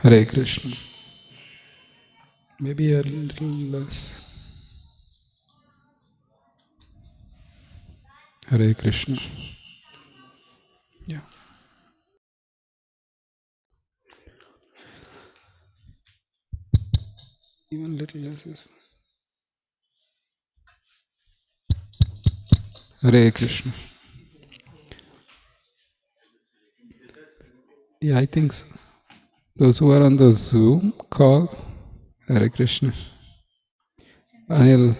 Hare Krishna. Maybe a little less. Hare Krishna. Yeah. Even little less is. Hare Krishna. Yeah, I think so. Those who are on the Zoom call, Hare Krishna. Anil,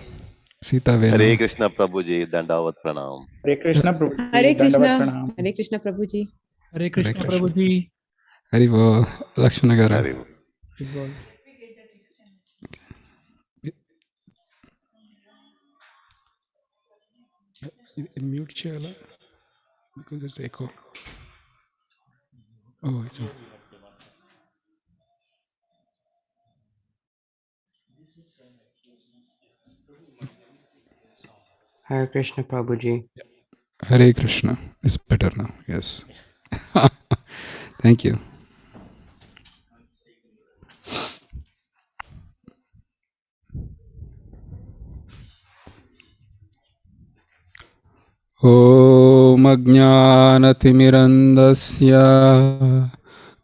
Sita Hare Vena. Krishna Prabhuji, Dandavat Pranam. Hare Krishna Prabhuji, Hare Dandavat Krishna. Pranam. Hare Krishna Prabhuji. Hare Krishna Hare Krishna. Prabhuji. Haribo, Lakshmana Garu. Hare. Mute chala because it's echo. Oh, it's on. Hare Krishna Prabhuji. Hare Krishna. It's better now. Yes. Thank you. ॐ अज्ञानतिमिरन्दस्य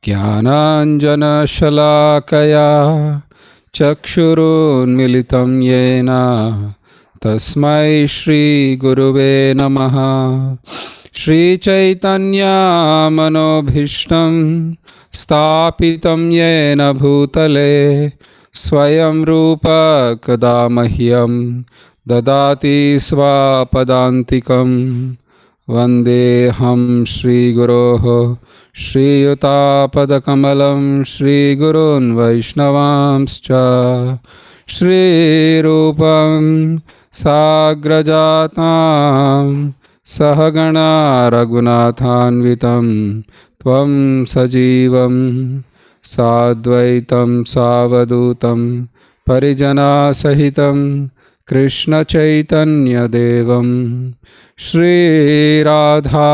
ज्ञानाञ्जनशलाकया चक्षुरुन्मिलितं येन तस्मै श्रीगुरुवे नमः। श्रीचैतन्यमनोभीष्टं स्थापितं येन भूतले स्वयं रूप कदा मह्यं ददाति स्वापदान्तिकं। वन्देऽहं श्रीगुरोः श्रीयुतापदकमलं श्रीगुरून् वैष्णवांश्च श्रीरूपं साग्रजातां सहगणा रघुनाथान्वितं त्वं सजीवं साद्वैतं सावधूतं परिजनसहितं कृष्णचैतन्यदेवं श्रीराधा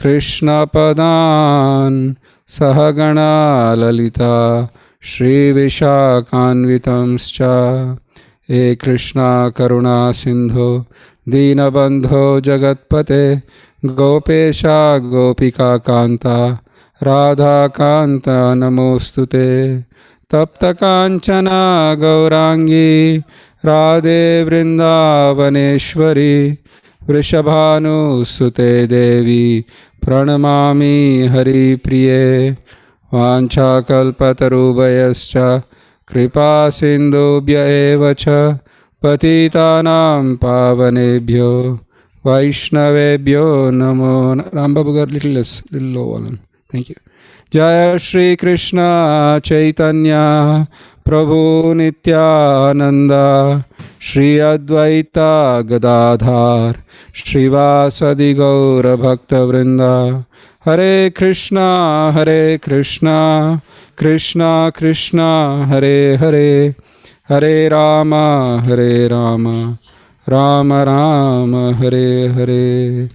कृष्णपदान् सहगणा ललिता श्रीविशाखान्वितंश्च हे कृष्णा करुणा सिन्धो दीनबन्धो जगत्पते गोपेशा गोपिका कान्ता राधाकान्त नमोऽस्तुते। तप्तकाञ्चना गौराङ्गी राधे वृन्दावनेश्वरी वृषभानुसुते देवी प्रणमामि हरिप्रिये। वाञ्छाकल्पतरुभयश्च कृपा सिन्धुभ्य एव च पतितानां पावनेभ्यो वैष्णवेभ्यो नमो। Rambabu got little low volume. Thank you. Jaya Shri Krishna Chaitanya Prabhu Nityananda Shri Advaita Gadadhar Srivasadi Gaura Bhakta Vrinda. Hare Krishna Krishna Krishna Hare Hare Hare Rama Rama Rama Hare Hare.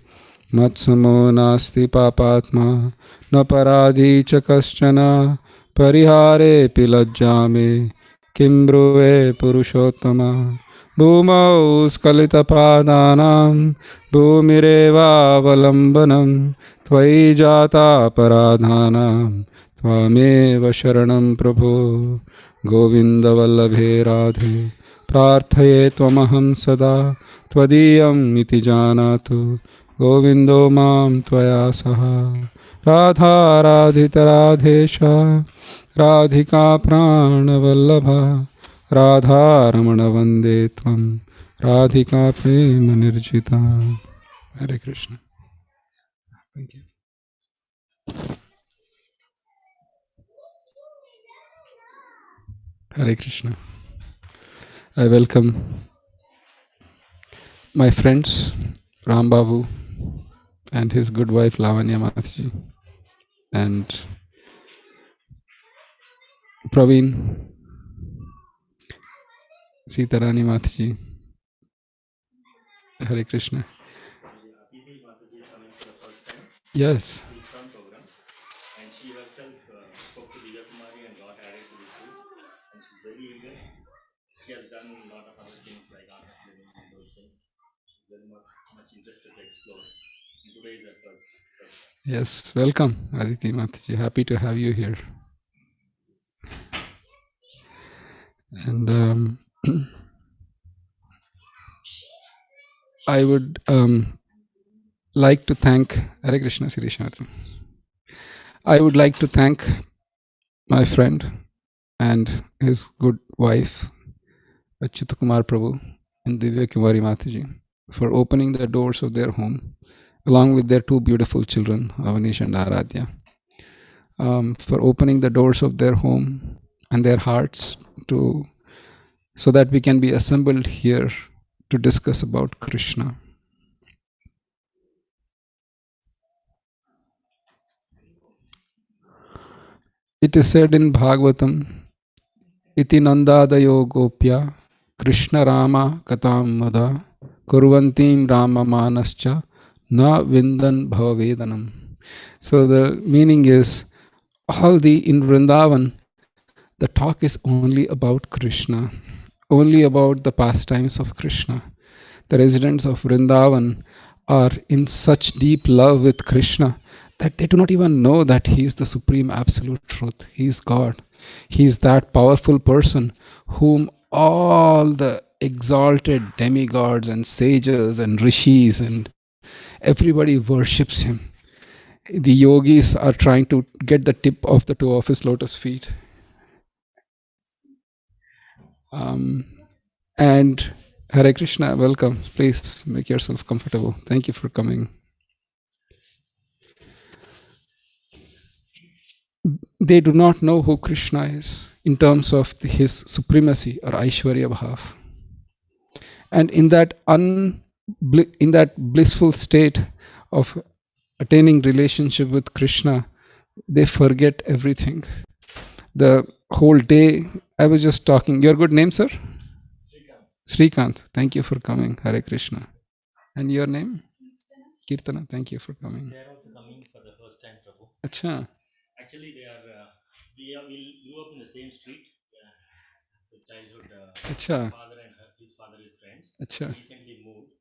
Matsamo nasti papatma na paradhi च कश्चन परिहारे pilajjame किम्ब्रुवे पुरुषोत्तम। भूमौ स्खलितपादानां भूमिरेवावलम्बनं त्वयि जातापराधानां त्वामेव शरणं प्रभो। गोविन्दवल्लभे राधे प्रार्थये त्वमहं सदा त्वदीयम् इति जानातु गोविन्दो मां त्वया सह। राधा राधितराधेश राधिका प्राणवल्लभा राधारमण वन्दे त्वं राधिका प्रेम निर्जिता। हरे Krishna. Thank you. Hare Krishna. I welcome my friends Ram Babu and his good wife Lavanya Mataji and Praveen, Sitarani Mataji. Hare Krishna. Yes. spoke to Divya Kumari and got added to this group. And she's very eager. She has done a lot of other things like art of living and those things. She's very much interested to explore. And today is her first time. Yes, welcome, Aditi Mataji. Happy to have you here. And I would like to thank Hare Krishna Sirishnath. I would like to thank my friend and his good wife, Achyuta Kumar Prabhu and Divya Kumari Mataji, for opening the doors of their home, along with their two beautiful children, Avanish and Aradhya, for opening the doors of their home and their hearts so that we can be assembled here to discuss about Krishna. It is said in Bhagavatam, Iti nandadayo gopya Krishna Rama katam mada kurvantim Rama manascha na vindan bhavavedanam. So the meaning is, in Vrindavan, the talk is only about Krishna, only about the pastimes of Krishna. The residents of Vrindavan are in such deep love with Krishna that they do not even know that He is the supreme absolute truth. He is God. He is that powerful person whom all the exalted demigods and sages and rishis and everybody worships Him. The yogis are trying to get the tip of the toe of His lotus feet. And Hare Krishna, welcome. Please make yourself comfortable. Thank you for coming. They do not know who Krishna is in terms of his supremacy or Aishwarya Bhav. And in that blissful state of attaining relationship with Krishna, they forget everything. The whole day, I was just talking. Your good name, sir? Srikanth. Thank you for coming. Hare Krishna. And your name? Kirtana. Thank you for coming. They are also coming for the first time, Prabhu. Acha. Actually, we grew up in the same street. So childhood. Acha. My father and his father is friends. Acha. Recently moved.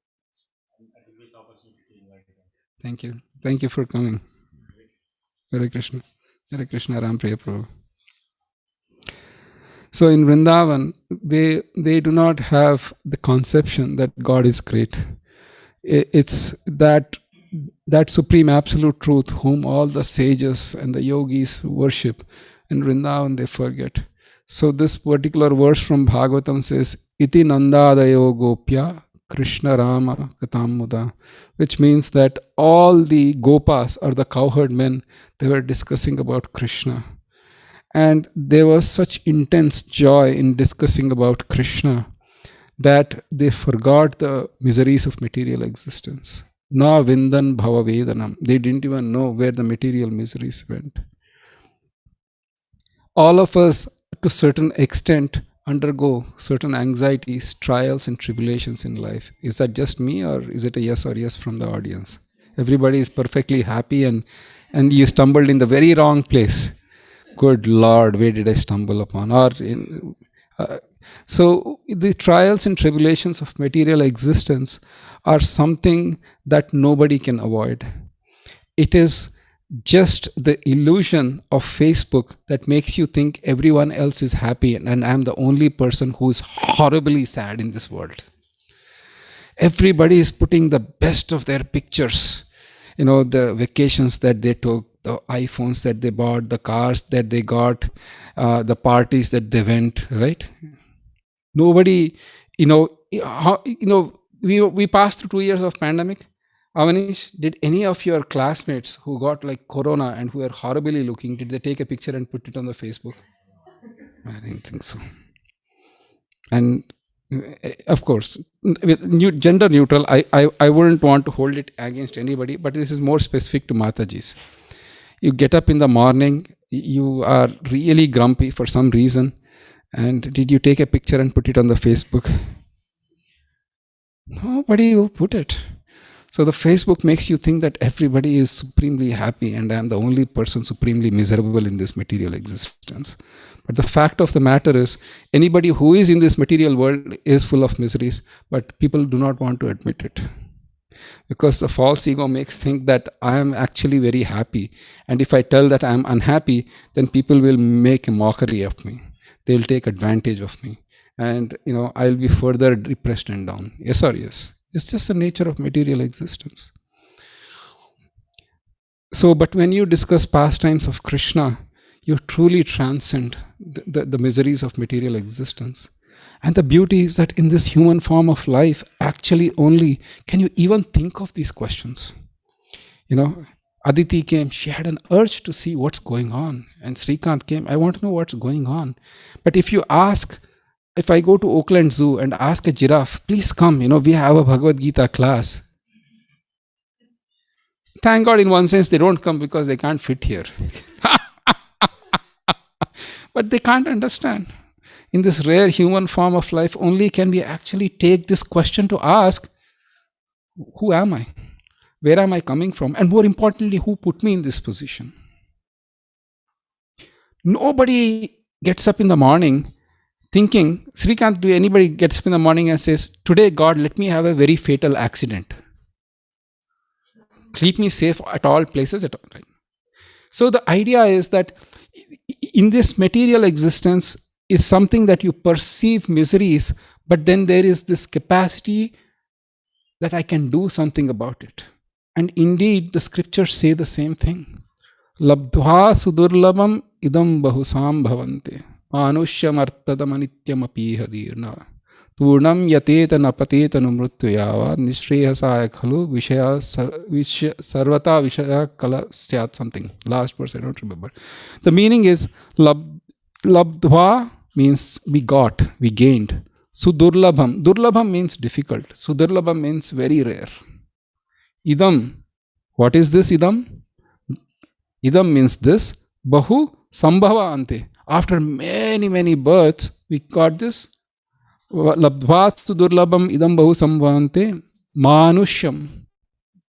And I took this opportunity to invite them. Thank you. Thank you for coming. Hare Krishna. Hare Krishna Ram Priya Prabhu. So in Vrindavan, they do not have the conception that God is great. It's that supreme absolute truth whom all the sages and the yogis worship. In Vrindavan, they forget. So this particular verse from Bhagavatam says, Iti nandadayo gopya Krishna Rama katam muda, which means that all the gopas or the cowherd men, they were discussing about Krishna. And there was such intense joy in discussing about Krishna that they forgot the miseries of material existence. Na vindan bhava vedanam. They didn't even know where the material miseries went. All of us, to a certain extent, undergo certain anxieties, trials, and tribulations in life. Is that just me, or is it a yes or yes from the audience? Everybody is perfectly happy, and you stumbled in the very wrong place. Good Lord, where did I stumble upon? So the trials and tribulations of material existence are something that nobody can avoid. It is just the illusion of Facebook that makes you think everyone else is happy and I'm the only person who is horribly sad in this world. Everybody is putting the best of their pictures. The vacations that they took, the iPhones that they bought, the cars that they got, the parties that they went, right? Nobody, we passed through 2 years of pandemic. Avanish, did any of your classmates who got like corona and who are horribly looking, did they take a picture and put it on the Facebook? I didn't think so. And of course, with gender neutral, I wouldn't want to hold it against anybody, but this is more specific to Matajis. You get up in the morning, you are really grumpy for some reason, and did you take a picture and put it on the Facebook? Nobody will put it. So the Facebook makes you think that everybody is supremely happy and I am the only person supremely miserable in this material existence. But the fact of the matter is, anybody who is in this material world is full of miseries, but people do not want to admit it. Because the false ego makes think that I am actually very happy. And if I tell that I am unhappy, then people will make a mockery of me. They'll take advantage of me. And I'll be further depressed and down. Yes or yes? It's just the nature of material existence. So, but when you discuss pastimes of Krishna, you truly transcend the miseries of material existence. And the beauty is that in this human form of life, actually only can you even think of these questions. Aditi came, she had an urge to see what's going on. And Srikant came, I want to know what's going on. But if I go to Oakland Zoo and ask a giraffe, please come, we have a Bhagavad-Gita class. Thank God, in one sense, they don't come because they can't fit here. But they can't understand. In this rare human form of life, only can we actually take this question to ask, who am I? Where am I coming from? And more importantly, who put me in this position? Nobody gets up in the morning thinking, Srikant, do anybody gets up in the morning and says, today, God, let me have a very fatal accident. Keep me safe at all places. Right? So the idea is that in this material existence is something that you perceive miseries, but then there is this capacity that I can do something about it. And indeed, the scriptures say the same thing. Labdhva sudurlabam idam bahusam bhavante manushyam artadam anityam apiha dirna turnam yateta napateta numrutyava nishreyasaya khalu vishaya sarvata vishaya kala syat something. Last verse, I don't remember. The meaning is labdhva means we got, we gained. Sudurlabham. Durlabham means difficult. Sudurlabham means very rare. Idam. What is this idam? Idam means this. Bahu sambhava ante. After many, many births, we got this. Labdhva sudurlabham idam bahu sambhava ante. Manushyam.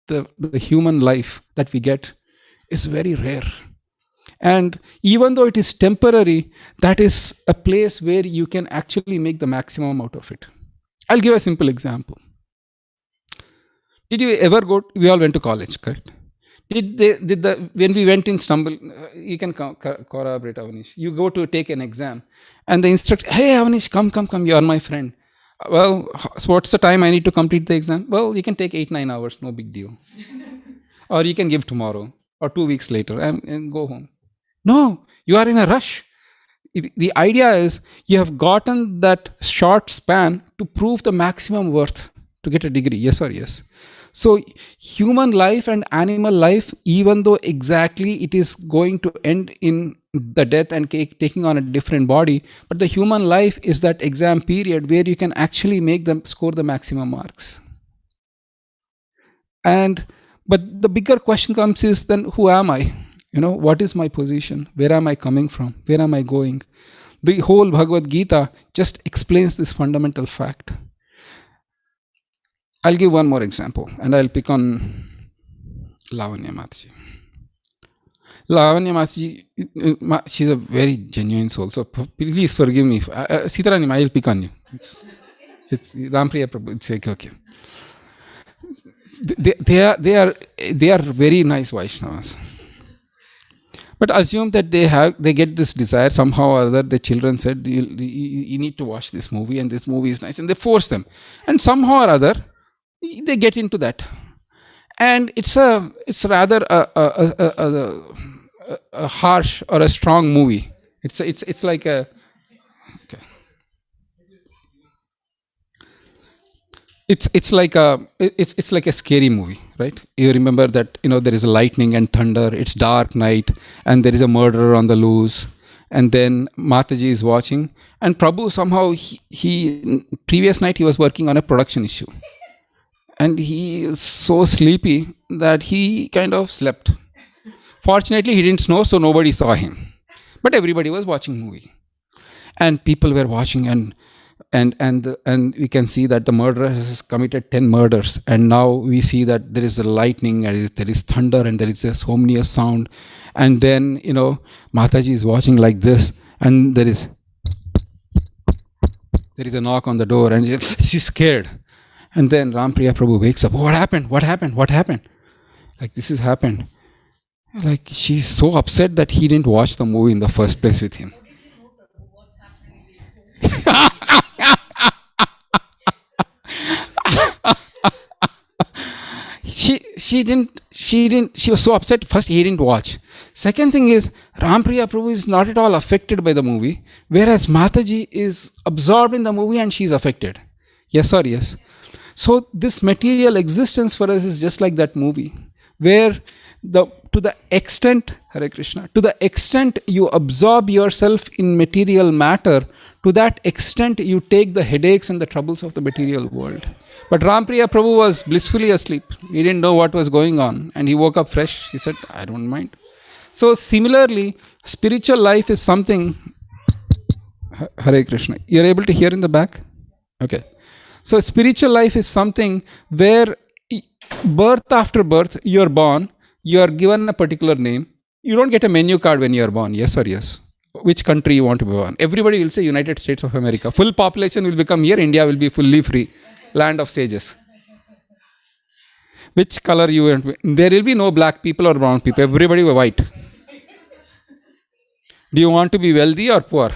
The human life that we get is very rare. And even though it is temporary, that is a place where you can actually make the maximum out of it. I'll give a simple example. Did you ever we all went to college, correct? When we went in stumble, you can corroborate, Avanish. You go to take an exam and the instructor, hey Avanish, come, you are my friend. Well, so what's the time I need to complete the exam? Well, you can take 8-9 hours, no big deal. Or you can give tomorrow or 2 weeks later and go home. No, you are in a rush. The idea is you have gotten that short span to prove the maximum worth to get a degree, yes or yes. So human life and animal life, even though exactly it is going to end in the death and taking on a different body, but the human life is that exam period where you can actually make them score the maximum marks. But the bigger question comes is then who am I? What is my position? Where am I coming from? Where am I going? The whole Bhagavad-Gita just explains this fundamental fact. I'll give one more example and I'll pick on Lavanya Mataji. Lavanya Mataji, she's a very genuine soul, so please forgive me. Sitaranim, I'll pick on you. It's Rampriya Prabhu, it's okay. They are very nice Vaishnavas. But assume that they get this desire somehow or other. The children said, you need to watch this movie and this movie is nice, and they force them. And somehow or other, they get into that. And it's rather a harsh or a strong movie. It's like a... Okay. It's like a scary movie, right? You remember that there is lightning and thunder. It's dark night, and there is a murderer on the loose. And then Mataji is watching, and Prabhu somehow he previous night he was working on a production issue, and he is so sleepy that he kind of slept. Fortunately, he didn't snore, so nobody saw him. But everybody was watching movie, and people were watching, and and we can see that the murderer has committed 10 murders, and now we see that there is a lightning, and there is thunder, and there is this ominous sound, and then Mataji is watching like this, and there is a knock on the door, and she's scared, and then Rampriya Prabhu wakes up. What happened? Like, this has happened. Like, she's so upset that he didn't watch the movie in the first place with him. She was so upset. First, he didn't watch. Second thing is, Rampriya Prabhu is not at all affected by the movie, whereas Mataji is absorbed in the movie and she's affected. Yes or yes? So this material existence for us is just like that movie, where to the extent, Hare Krishna, to the extent you absorb yourself in material matter, to that extent you take the headaches and the troubles of the material world. But Rampriya Prabhu was blissfully asleep. He didn't know what was going on, and he woke up fresh. He said, I don't mind. So similarly, spiritual life is something, Hare Krishna, you're able to hear in the back? Okay. So spiritual life is something where birth after birth, you're born, you are given a particular name. You don't get a menu card when you are born, yes or yes? Which country you want to be born. Everybody will say United States of America. Full population will become here. India will be fully free. Land of sages. Which color you want? There will be no black people or brown people. Everybody will white. Do you want to be wealthy or poor?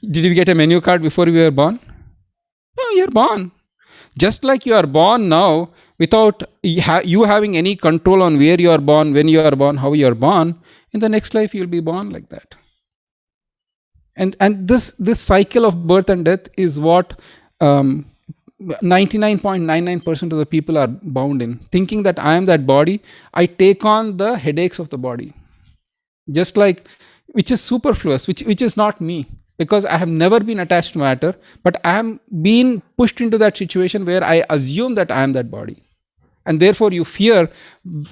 Did you get a menu card before you were born? No, you're born. Just like you are born now, without you having any control on where you are born, when you are born, how you are born, in the next life you'll be born like that. And this cycle of birth and death is what 99.99% of the people are bound in. Thinking that I am that body, I take on the headaches of the body. Just like, which is superfluous, which is not me. Because I have never been attached to matter, but I am being pushed into that situation where I assume that I am that body. And therefore you fear,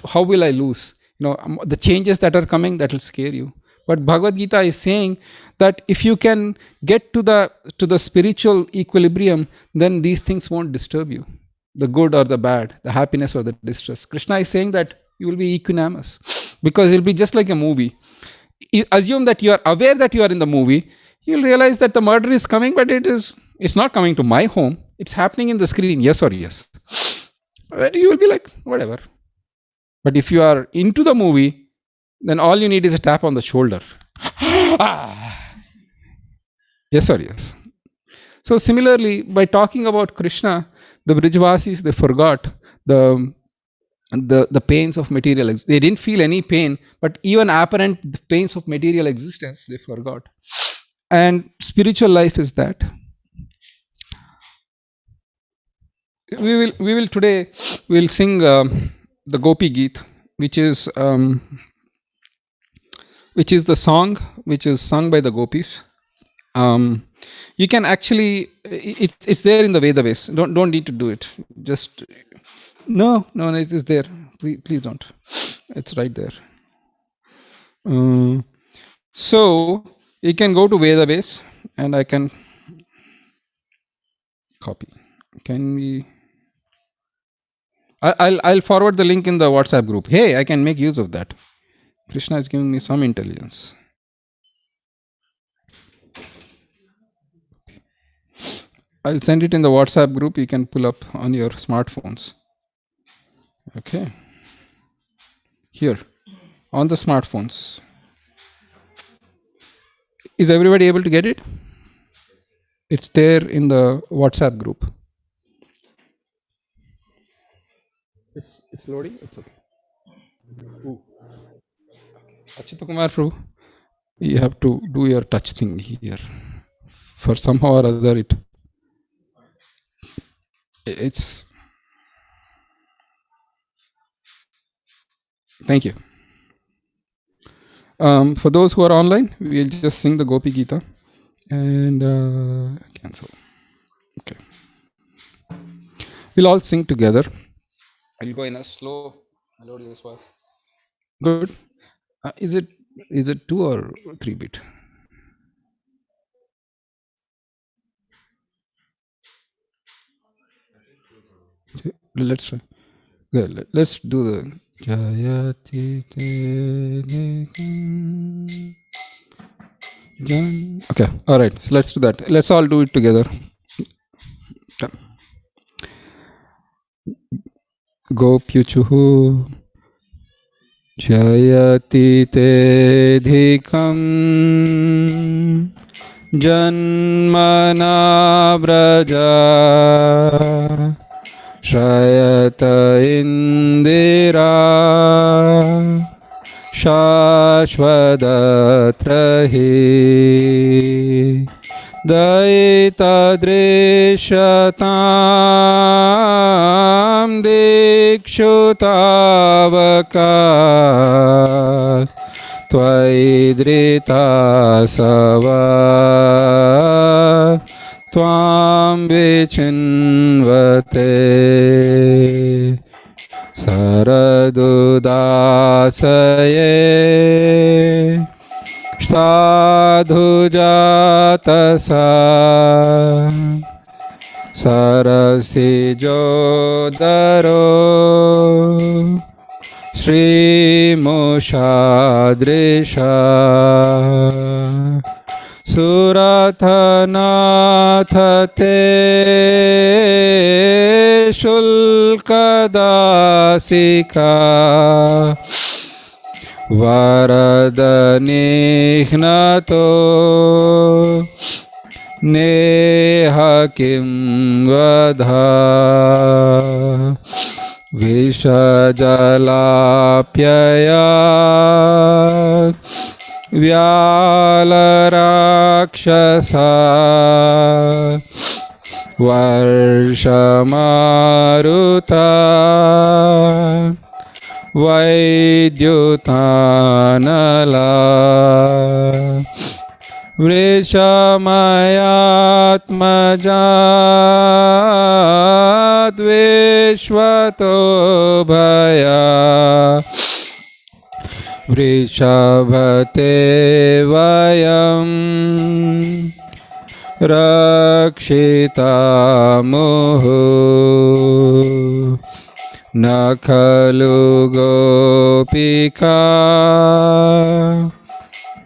how will I lose? The changes that are coming, that will scare you. But Bhagavad-Gita is saying that if you can get to the spiritual equilibrium, then these things won't disturb you. The good or the bad, the happiness or the distress. Krishna is saying that you will be equanimous. Because it will be just like a movie. Assume that you are aware that you are in the movie. You'll realize that the murder is coming, but it's not coming to my home. It's happening in the screen, yes or yes. But you will be like, whatever. But if you are into the movie, then all you need is a tap on the shoulder. Yes or yes. So similarly, by talking about Krishna, the Brijvasis, they forgot the pains of material existence. They didn't feel any pain, but even apparent the pains of material existence, they forgot. And spiritual life is that. We will today we'll sing the Gopi Geet, which is the song which is sung by the gopis. You can actually it's there in the Vedas. Don't need to do it. Just no, it is there. Please don't. It's right there. So you can go to Vedas, and I can copy. Can we? I'll forward the link in the WhatsApp group. Hey, I can make use of that. Krishna is giving me some intelligence. I'll send it in the WhatsApp group. You can pull up on your smartphones. Okay. Here, on the smartphones. Is everybody able to get it? It's there in the WhatsApp group. It's loading? It's okay. Achita Kumar Prabhu, you have to do your touch thing here. For somehow or other, it's. Thank you. For those who are online, we'll just sing the Gopi Gita and cancel. Okay. We'll all sing together. I'll go in a slow melodious voice. Good. Is it 2 or 3 beat? Let's try. Okay, let's do the Jayati Okay, all right. So let's do that. Let's all do it together. Okay. Gopyuchuhu Jayati te dhikam Janmana braja Shayata indira Shashvadatrahi Daitadrishatam Dikshutavaka Tvaidrita sava Tvam vichinvate Saradudasaye Sadhujatasa Sarasijodaro Sri Mushadrisha Suratanathate Shulkadasika Varadanihnato Neha kim vadha Vishajalapyaya Vyalarakshasa Varshamaruta Vaidyutanala Vrishamayatmajat Vishwato bhaya Vrishabhate vayam Rakshitamuhu Nakhalu gopika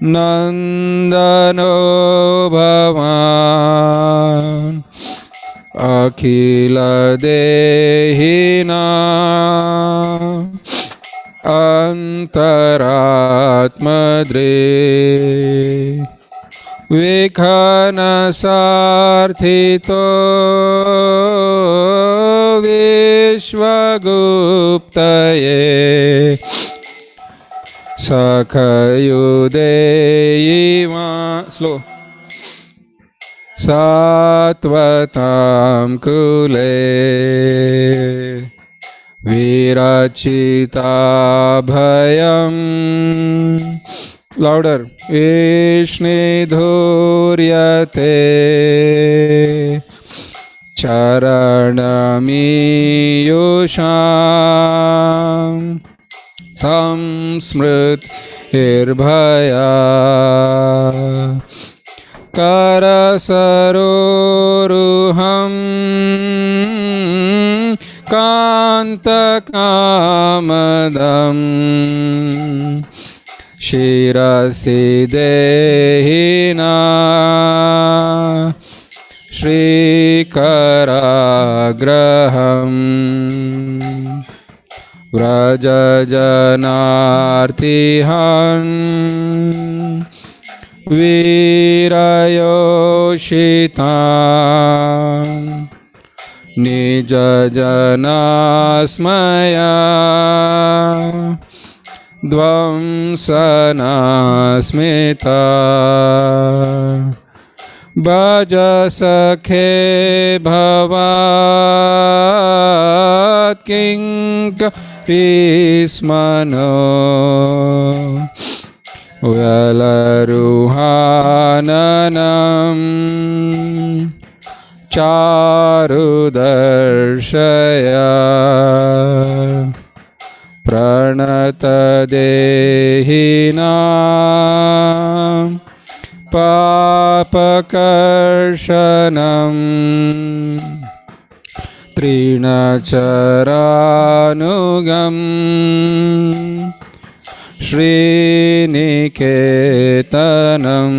Nandano bhavan Akhila dehina Antaratmadre Vikhana sarthito Vishwaguptaye Sakhayudeyima Slow Satvatam kule Virachita bhayam Louder Vishni dhuryate Charanamiyusham Samsmrit irbhaya Karasaroruham Kantakamadam Shirasi dehina Shrikaragraham Vrajajanartihan Virayoshitam Nijajanasmaya Dvamsanasmita Bhaja sakhe bhavat kinka pismano Valaruhananam Charudarshaya Pranata dehinam Papakarshanam Trina चरानुगम् श्रीनिकेतनम्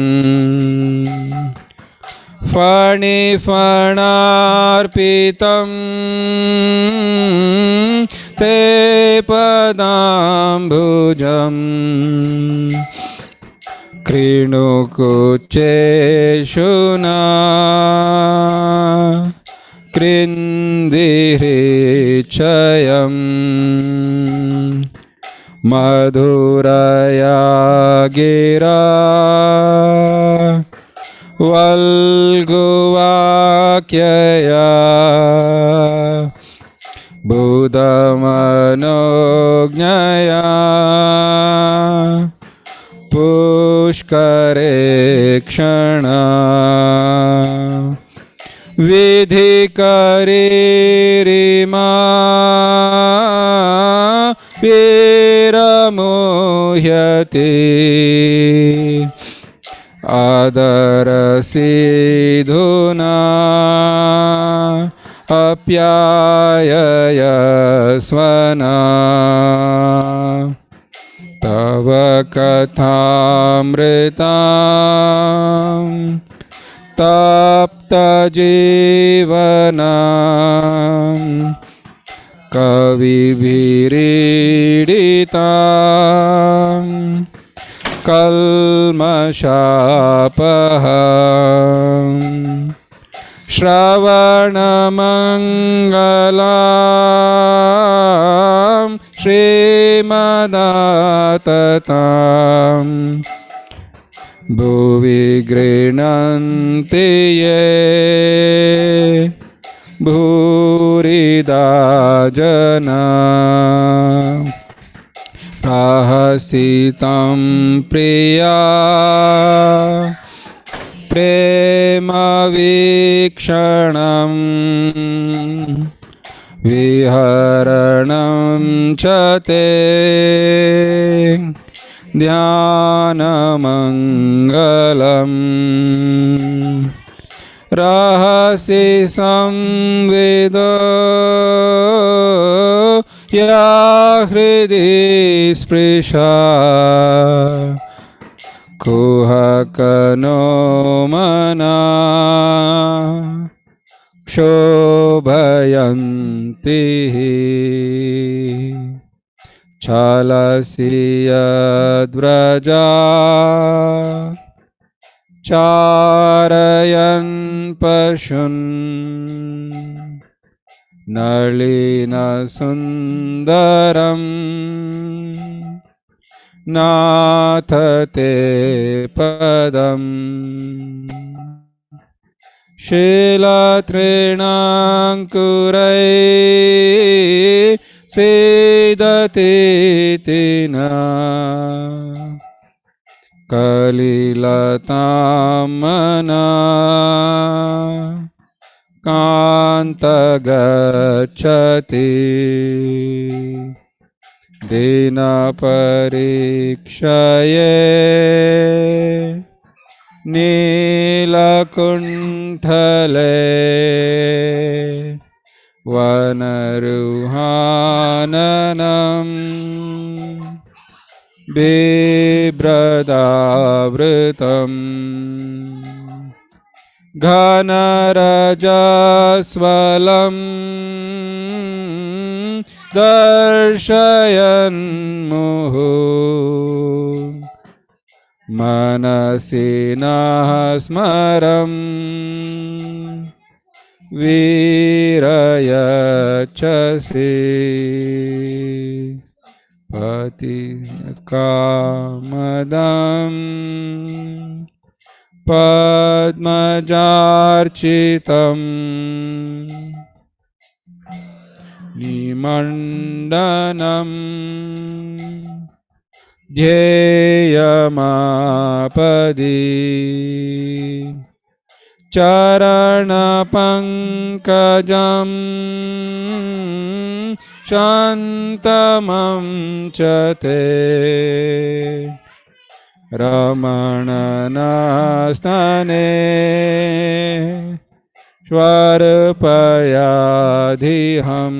फणिफणार्पितं ते पदाम्बुजम् कृणुकुच्चेषुना कृन्दिहृच्छयम् मधुरया गिरा वल्गुवाक्यया बुधमनोज्ञया पुष्करे क्षणा विधिकरीरिमा विरमुह्यते आदरसिधुना अप्याययस्वना तव कथामृताम् तप्तजीवनम् कविभिरीडिताम् कल्मषापहम् श्रवणमङ्गलाम् श्रीमदातताम् भुवि गृह्णन्ति ये भूरिदा जना प्रहसितं प्रिया प्रेमवीक्षणं विहरणं च ते ध्यानमङ्गलम् रहसि संविदो या हृदि स्पृशा कुहकनो मना क्षोभयन्ति छलसि यद्व्रजा चारयन् पशुन् नलिनसुन्दरम् नाथ ते पदम् शीलतृणाङ्कुरैः सीदति तिना कलिलतां मना कान्तगच्छति दीनपरीक्षये नीलकुण्ठले वनरुहाननम् बिभ्रदावृतम् घनरजस्वलम् दर्शयन्मुहुः मनसि नः स्मरम् वीरयच्छसि पतिकामदम् पद्मजार्चितम् निमण्डनम् ध्येयमापदि चरणपङ्कजम् शान्तमं च ते रमणनस्तने Swarpayadhiham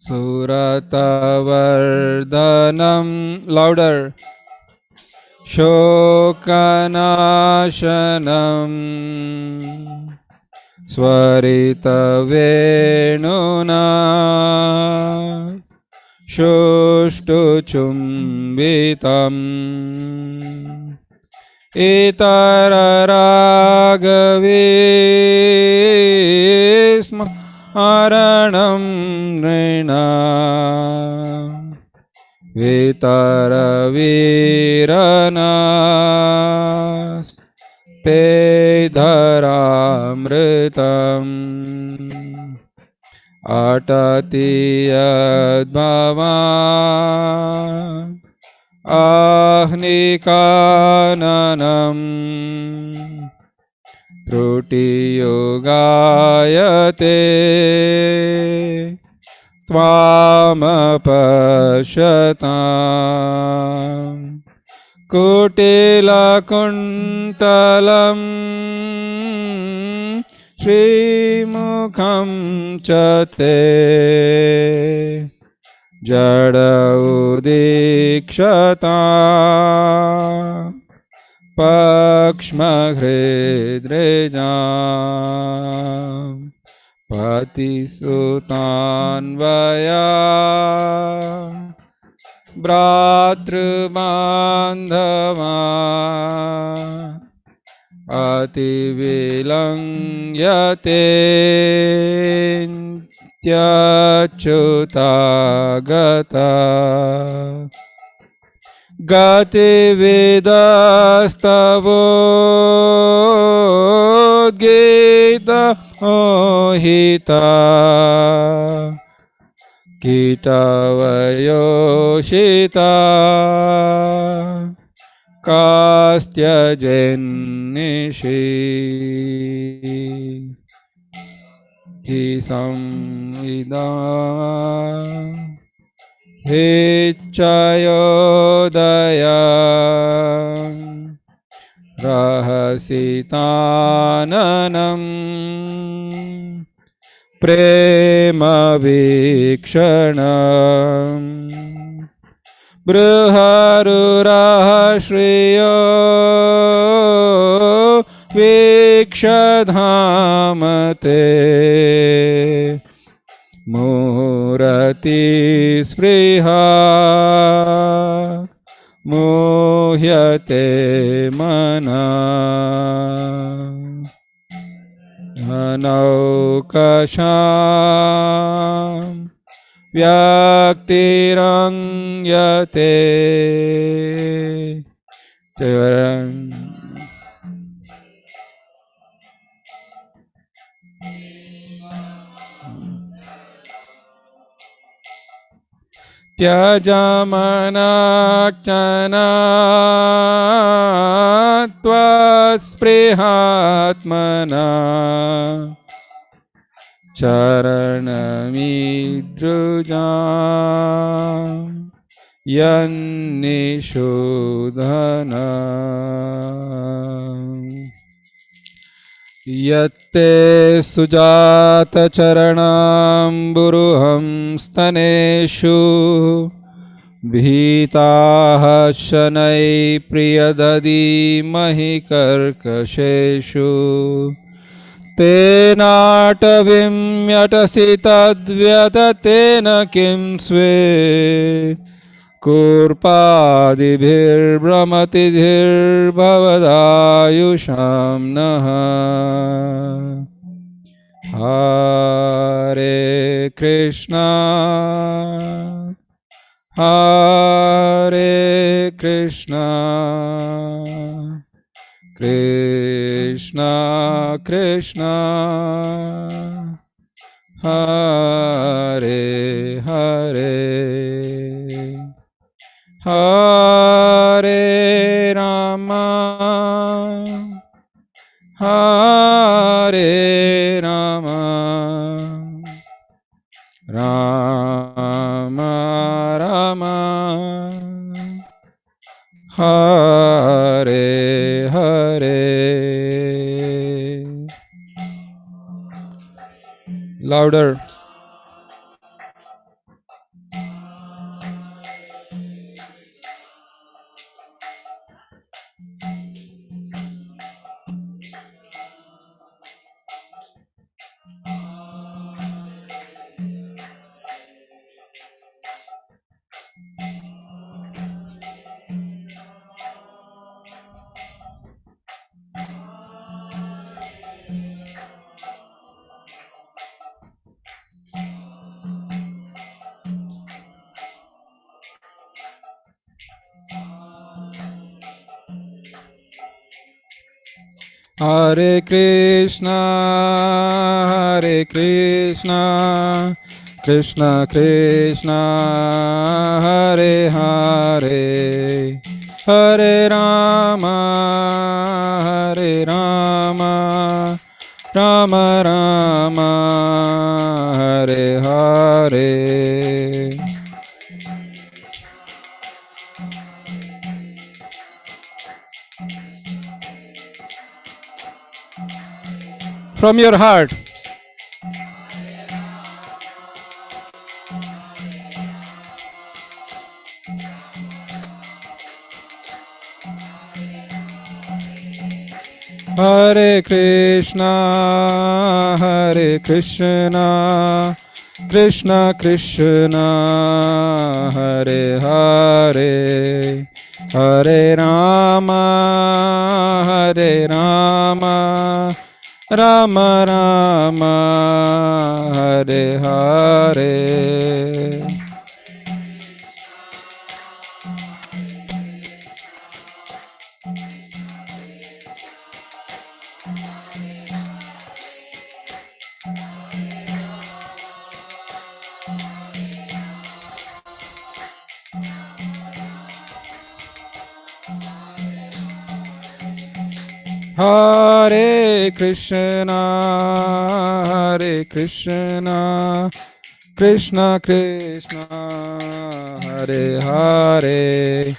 Suratavardanam. Louder. Shokanashanam Swaritavenuna Shushtuchumbitam Itararagavisma Aranam Nrina Vitaravirana Te dharamritam Atati yadbhavan Ahnikananam Truti yogayate Tvamapashatam Kutilakuntalam Srimukham Chate Jada Udikshata Pakshmahridrejam Patisutanvaya Bhratrubandhava Ativilangyate Tyachutagata Gati Vedastavod Ohita Kitavayoshita Kastya Jennishi Samvidam Hichayodayam Rahasitananam Prema Vikshanam Briharurahashriyo Vikshadhamate Murati Spriha Muhyate Mana Anaukasham Vyaktirangyate Tyajamanakchana Tvasprihatmana Charanamidrujam Yannishodhanam Yatte sujata charanam buruham staneshu Bhitaha shanai priyadadi mahi karkasheshu Tenatavim yatasi tadvyatena kim sve Kurpadibhir brahmatidhir bhavadayusham naha Hare Krishna Hare Krishna Krishna Krishna Hare Hare Hare Rama Hare Rama Rama Rama Hare Hare Hare Krishna, Hare Krishna, Krishna Krishna, Hare Hare, Hare Rama, Hare Rama, Rama Rama, Hare Hare. From your heart. Hare Krishna, Hare Krishna, Krishna Krishna, Hare Hare, Hare Rama, Hare Rama, Rama Rama, Hare Hare. Hare Krishna, Hare Krishna, Krishna Krishna, Hare Hare,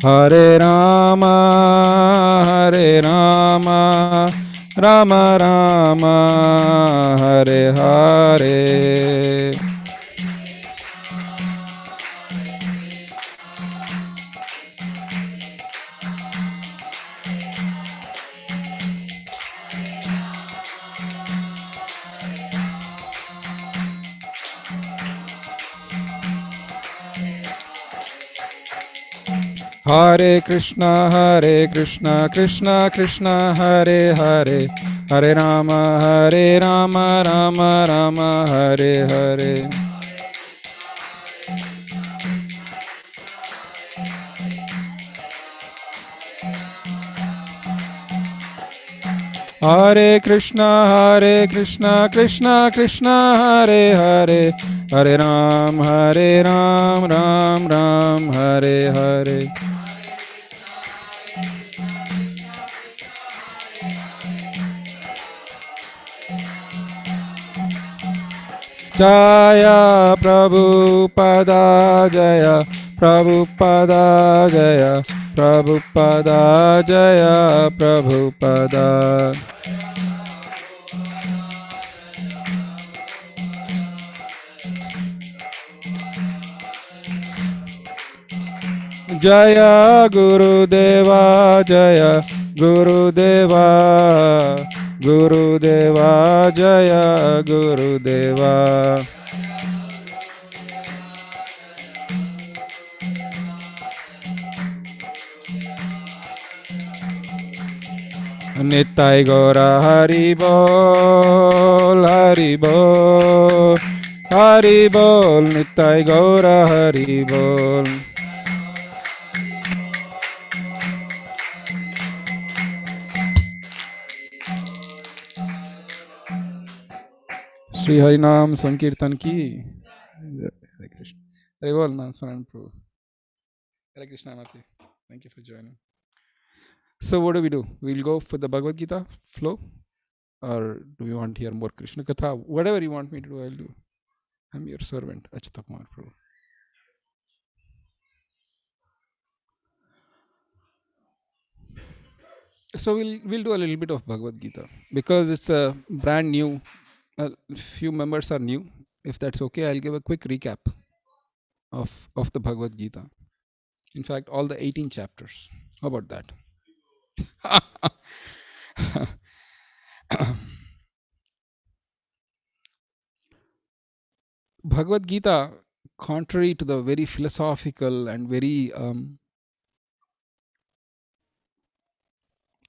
Hare Rama, Hare Rama, Rama Rama, Hare Hare. Hare Krishna, Krishna Krishna, Hare Hare, Hare Rama, Rama Rama, Hare Hare. Hare Krishna, Krishna Krishna, Hare Hare, Hare Ram, Ram Ram, Hare Hare. Jaya Prabhupada, Jaya Prabhupada, Jaya Prabhupada, Jaya Prabhupada. Jaya Gurudeva, Jaya Gurudeva, Gurudeva, Jaya Gurudeva. Nittai Gaura Hari Bol, Hari Bol, Hari Bol, Nittai Gaura Hari Bol. Shri Harinam Sankirtan ki. Hare Krishna. Hare Bol, Nanswaran Prabhu. Hare Krishna Mati. Thank you for joining. So what do? We'll go for the Bhagavad-Gita flow, or do you want to hear more Krishna Katha? Whatever you want me to do, I'll do. I'm your servant, Achyuta Kumar Prabhu. So we'll do a little bit of Bhagavad-Gita because it's a brand new. A few members are new. If that's okay, I'll give a quick recap of the Bhagavad-Gita. In fact, all the 18 chapters. How about that? Bhagavad-Gita, contrary to the very philosophical and very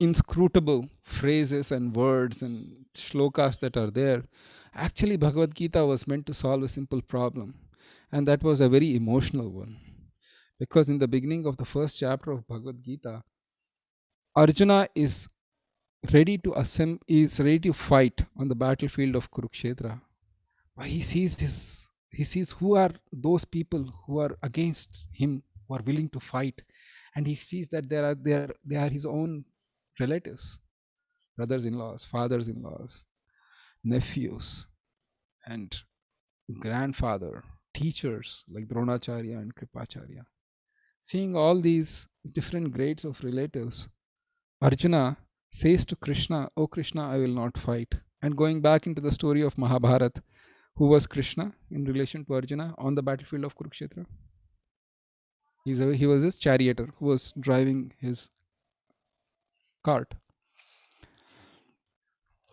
inscrutable phrases and words and shlokas that are there, actually Bhagavad-Gita was meant to solve a simple problem, and that was a very emotional one. Because in the beginning of the first chapter of Bhagavad-Gita, Arjuna is ready to is ready to fight on the battlefield of Kurukshetra. Why he sees this? He sees who are those people who are against him, who are willing to fight, and he sees that they are his own relatives, brothers-in-laws, fathers-in-laws, nephews, and grandfather, teachers like Dronacharya and Kripacharya. Seeing all these different grades of relatives, Arjuna says to Krishna, "Oh Krishna, I will not fight." And going back into the story of Mahabharata, who was Krishna in relation to Arjuna on the battlefield of Kurukshetra? He was his charioteer who was driving his cart.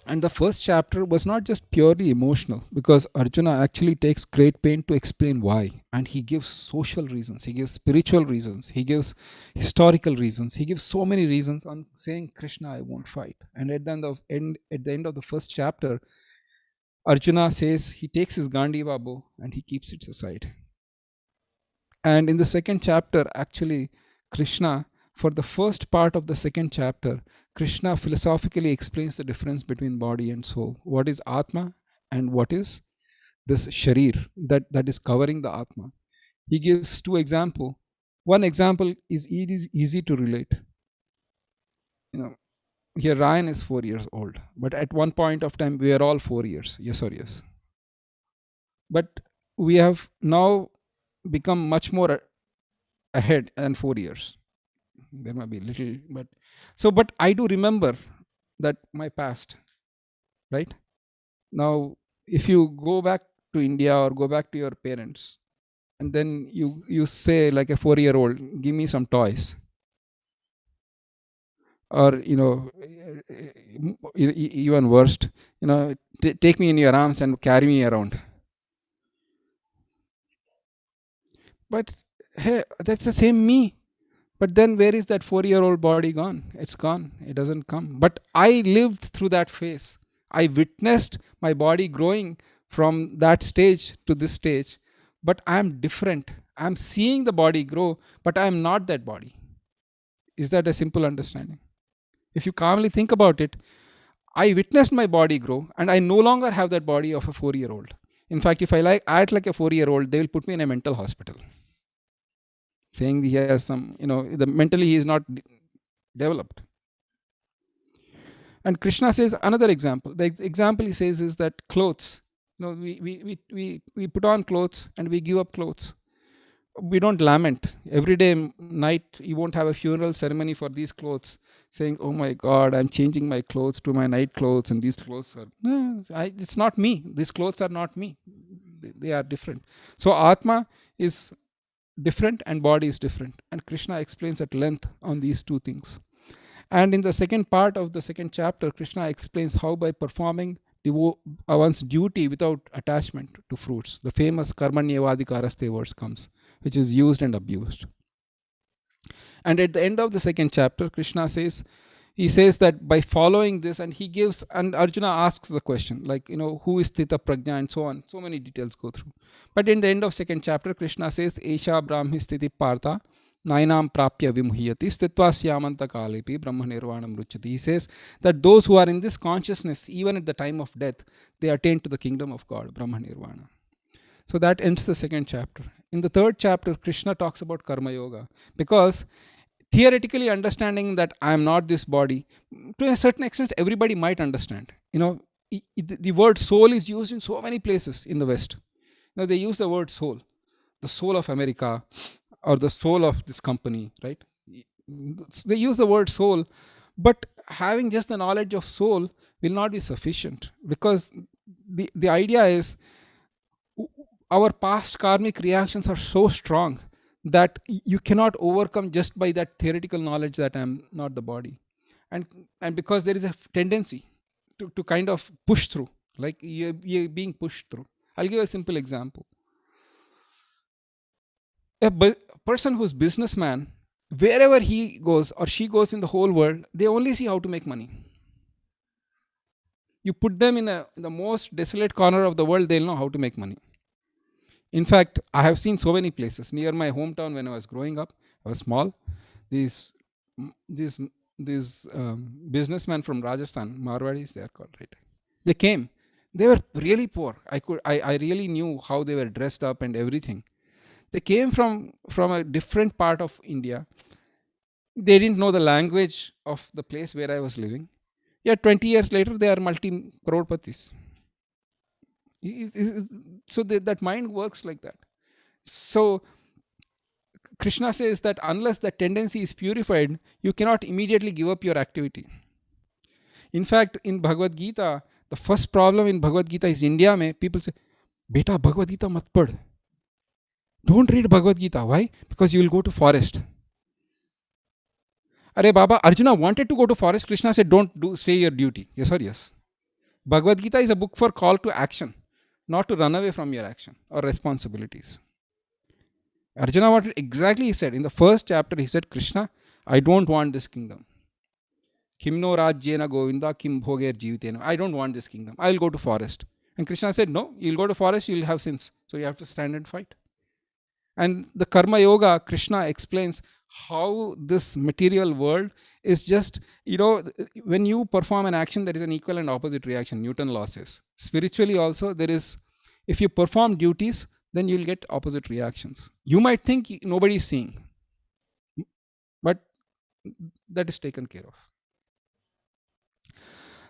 And the first chapter was not just purely emotional, because Arjuna actually takes great pain to explain why. And he gives social reasons, he gives spiritual reasons, he gives historical reasons, he gives so many reasons on saying, Krishna, I won't fight. And at the end of the first chapter, Arjuna says he takes his Gandiva bow and he keeps it aside. And in the second chapter, actually, Krishna, for the first part of the second chapter, Krishna philosophically explains the difference between body and soul. What is Atma and what is this Sharir that is covering the Atma. He gives two examples. One example is easy to relate. Here Ryan is 4 years old, but at one point of time, we are all 4 years. Yes or yes? But we have now become much more ahead than 4 years. There might be little, but I do remember that my past, right? Now, if you go back to India or go back to your parents, and then you say like a 4-year-old, give me some toys, or even worst, take me in your arms and carry me around. But hey, that's the same me. But then where is that 4-year-old body gone? It's gone. It doesn't come. But I lived through that phase. I witnessed my body growing from that stage to this stage. But I'm different. I'm seeing the body grow, but I'm not that body. Is that a simple understanding? If you calmly think about it, I witnessed my body grow, and I no longer have that body of a 4-year-old. In fact, if I act like a 4-year-old, they will put me in a mental hospital, saying he has some, mentally he is not developed. And Krishna says another example. The example he says is that clothes. We put on clothes and we give up clothes. We don't lament. Every day night, you won't have a funeral ceremony for these clothes, saying, oh my God, I'm changing my clothes to my night clothes, and these clothes are... No, it's not me. These clothes are not me. They are different. So Atma is different and body is different. And Krishna explains at length on these two things. And in the second part of the second chapter, Krishna explains how by performing one's duty without attachment to fruits, the famous karmanyevadikaraste verse comes, which is used and abused. And at the end of the second chapter, Krishna says, he says that by following this, and he gives, and Arjuna asks the question, like, who is Sthita Prajna and so on. So many details go through. But in the end of second chapter, Krishna says, Esha Brahmi Sthiti Partha Nainam Prapya Vimuhyati Sthitva Syamanta Kalepi Brahma Nirvanam Ruchati. He says that those who are in this consciousness, even at the time of death, they attain to the kingdom of God, Brahma Nirvana. So that ends the second chapter. In the third chapter, Krishna talks about Karma Yoga, because theoretically understanding that I am not this body, to a certain extent, everybody might understand. The word soul is used in so many places in the West. They use the word soul, the soul of America, or the soul of this company, right? They use the word soul, but having just the knowledge of soul will not be sufficient, because the idea is our past karmic reactions are so strong that you cannot overcome just by that theoretical knowledge that I'm not the body. And because there is a tendency to kind of push through, like you're being pushed through. I'll give a simple example. A person who's businessman, wherever he goes or she goes in the whole world, they only see how to make money. You put them in the most desolate corner of the world, they'll know how to make money. In fact, I have seen so many places near my hometown when I was growing up. I was small. These these businessmen from Rajasthan, Marwadis they are called, right? They came. They were really poor. I really knew how they were dressed up and everything. They came from a different part of India. They didn't know the language of the place where I was living. Yeah, 20 years later, they are multi-crore-patis. So that mind works like that. So Krishna says that unless the tendency is purified, you cannot immediately give up your activity. In fact, in Bhagavad-Gita, the first problem in Bhagavad-Gita is India mein people say, Beta, Bhagavad-Gita mat pad. Don't read Bhagavad-Gita. Why? Because you will go to forest. Arey Baba, Arjuna wanted to go to forest. Krishna said, don't stay your duty. Yes or yes? Bhagavad-Gita is a book for call to action, not to run away from your action or responsibilities. Arjuna wanted exactly, he said, in the first chapter, he said, Krishna, I don't want this kingdom. Kim no rajyena govinda kim bhoger jivitena. I don't want this kingdom. I will go to forest. And Krishna said, no, you'll go to forest, you'll have sins. So you have to stand and fight. And the Karma Yoga, Krishna explains how this material world is just, when you perform an action, there is an equal and opposite reaction. Newton law says. Spiritually also, there is, if you perform duties, then you'll get opposite reactions. You might think nobody is seeing, but that is taken care of.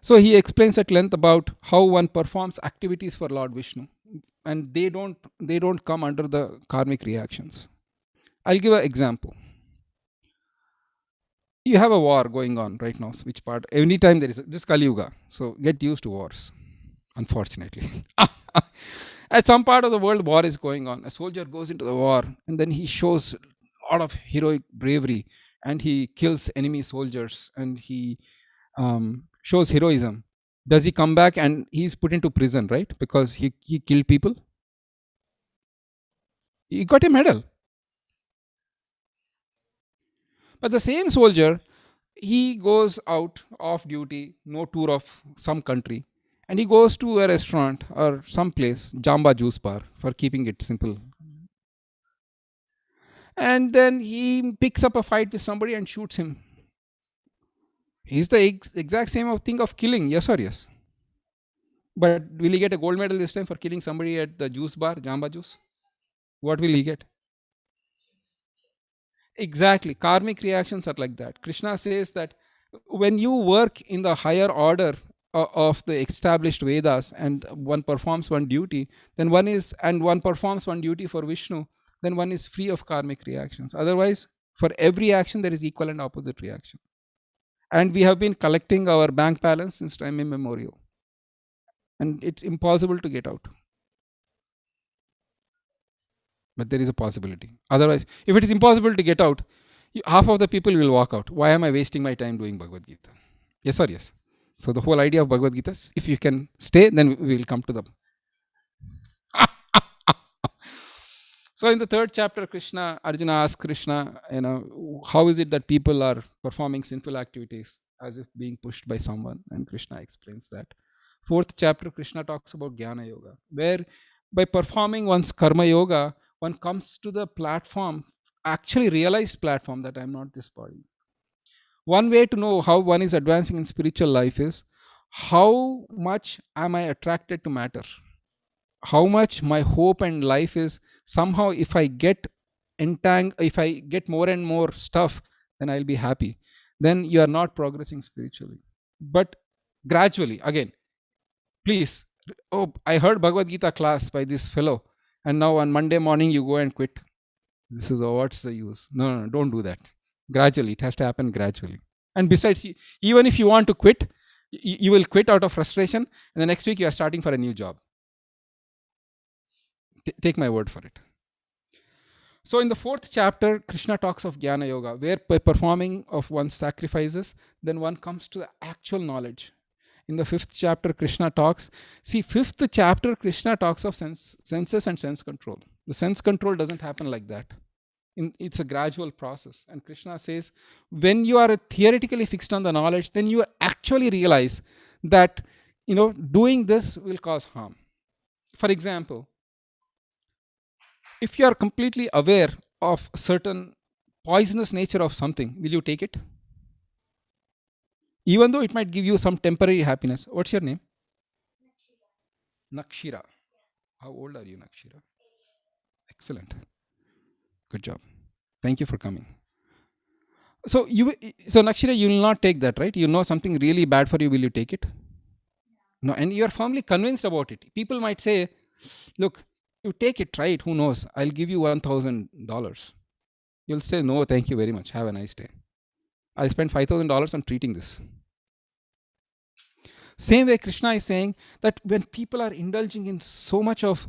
So he explains at length about how one performs activities for Lord Vishnu, and they don't come under the karmic reactions. I'll give an example. You have a war going on right now. Which part? Anytime there is this Kali Yuga, so get used to wars. Unfortunately, at some part of the world, war is going on. A soldier goes into the war, and then he shows a lot of heroic bravery, and he kills enemy soldiers, and he shows heroism. Does he come back and he's put into prison, right? Because he killed people? He got a medal. But the same soldier, he goes out off duty, no tour of some country, and he goes to a restaurant or some place, Jamba Juice Bar, for keeping it simple. And then he picks up a fight with somebody and shoots him. He's the exact same thing of killing, yes or yes? But will he get a gold medal this time for killing somebody at the juice bar, Jamba Juice? What will he get? Exactly. Karmic reactions are like that. Krishna says that when you work in the higher order of the established Vedas and one performs one duty, then one performs one duty for Vishnu, then one is free of karmic reactions. Otherwise, for every action, there is equal and opposite reaction. And we have been collecting our bank balance since time immemorial. And it's impossible to get out. But there is a possibility. Otherwise, if it is impossible to get out, half of the people will walk out. Why am I wasting my time doing Bhagavad-Gita? Yes or yes? So the whole idea of Bhagavad-Gita is, if you can stay, then we will come to them. So in the third chapter, Arjuna asks Krishna, how is it that people are performing sinful activities as if being pushed by someone? And Krishna explains that. Fourth chapter, Krishna talks about Gyana Yoga, where by performing one's karma yoga, one comes to the platform, actually realized platform, that I am not this body. One way to know how one is advancing in spiritual life is, how much am I attracted to matter? How much my hope and life is somehow, if I get if I get more and more stuff, then I'll be happy. Then you are not progressing spiritually. But gradually, again, please, I heard Bhagavad Gita class by this fellow, and now on Monday morning you go and quit. This is what's the use? No, don't do that. Gradually, it has to happen gradually. And besides, even if you want to quit, you will quit out of frustration, and the next week you are starting for a new job. Take my word for it. So in the fourth chapter, Krishna talks of Gyana Yoga, where by performing of one's sacrifices, then one comes to the actual knowledge. In the fifth chapter, Krishna talks of senses and sense control. The sense control doesn't happen like that. It's a gradual process. And Krishna says, when you are theoretically fixed on the knowledge, then you actually realize that, doing this will cause harm. For example, if you are completely aware of certain poisonous nature of something, will you take it? even though it might give you some temporary happiness. What's your name? Nakshira. How old are you, Nakshira? Excellent. Good job. Thank you for coming. So Nakshira, you will not take that, right? You know something really bad for you. Will you take it? No, and you are firmly convinced about it. People might say, "Look, you take it, try it. Who knows? I'll give you $1,000." You'll say, "No, thank you very much. Have a nice day. I spent $5,000 on treating this." Same way, Krishna is saying that when people are indulging in so much of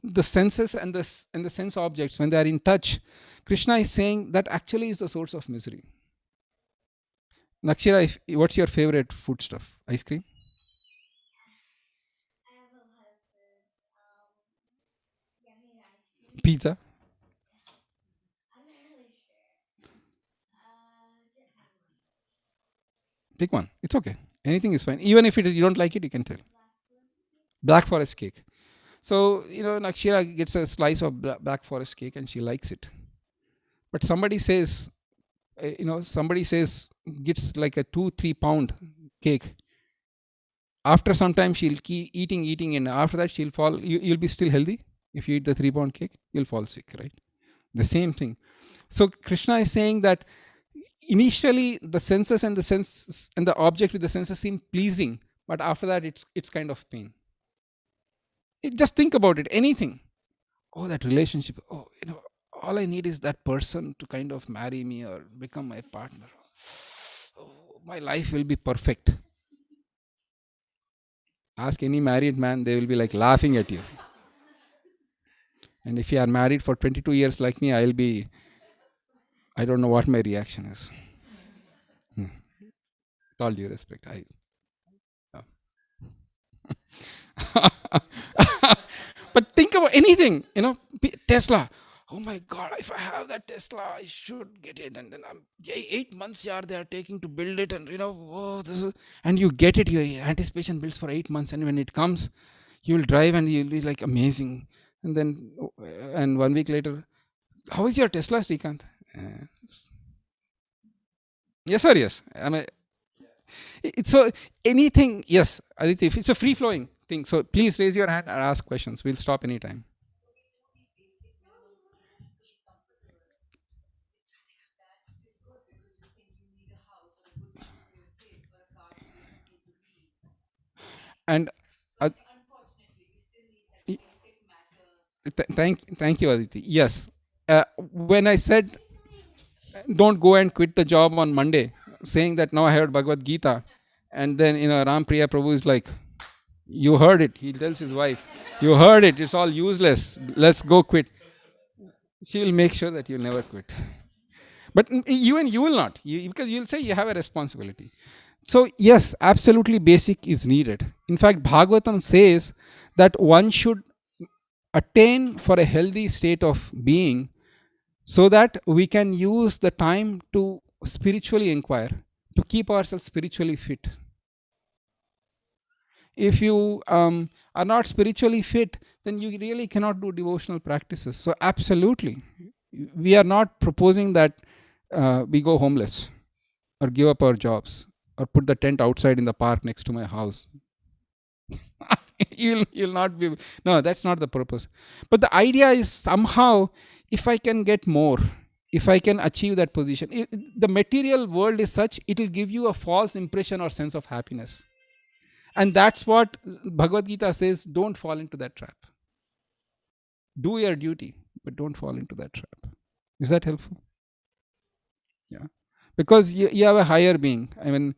the senses and the sense objects, when they are in touch, Krishna is saying that actually is the source of misery. Nakshira, what's your favorite food stuff? Ice cream? Pizza? Pick one. It's okay. Anything is fine. Even if you don't like it, you can tell. Black Forest cake. So, Nakshira gets a slice of Black Forest cake and she likes it. But somebody says, gets like a 2-3 pound cake. After some time, she'll keep eating, and after that, she'll fall. You'll be still healthy. If you eat the 3 pound cake, you'll fall sick, right? The same thing. So, Krishna is saying that initially the senses and the object with the senses seem pleasing, but after that, it's kind of pain. Just think about it. Anything. Oh, that relationship. Oh, all I need is that person to kind of marry me or become my partner. Oh, my life will be perfect. Ask any married man, they will be like laughing at you. And if you are married for 22 years like me, I don't know what my reaction is. With all due respect. But think about anything, Tesla. Oh my God, if I have that Tesla, I should get it. And then 8 months they are taking to build it. And and you get it, your anticipation builds for 8 months. And when it comes, you will drive and you'll be like amazing. And then, and 1 week later, how is your Tesla, Srikanth? Yes or yes? It's so anything, yes, Aditi, if it's a free flowing thing. So please raise your hand and ask questions. We'll stop anytime. And thank you, Aditi. Yes, when I said don't go and quit the job on Monday, saying that now I heard Bhagavad-Gita, and then Ram Priya Prabhu is like, you heard it. He tells his wife, you heard it. It's all useless. Let's go quit. She will make sure that you'll never quit. But even you will not, because you'll say you have a responsibility. So yes, absolutely basic is needed. In fact, Bhagavatam says that one should attain for a healthy state of being so that we can use the time to spiritually inquire, to keep ourselves spiritually fit. If you are not spiritually fit, then you really cannot do devotional practices. So absolutely, we are not proposing that we go homeless or give up our jobs or put the tent outside in the park next to my house. You'll not be. No, that's not the purpose. But the idea is somehow, if I can get more, if I can achieve that position, the material world is such, it will give you a false impression or sense of happiness. And that's what Bhagavad-Gita says, don't fall into that trap. Do your duty, but don't fall into that trap. Is that helpful? Yeah. Because you have a higher being. I mean,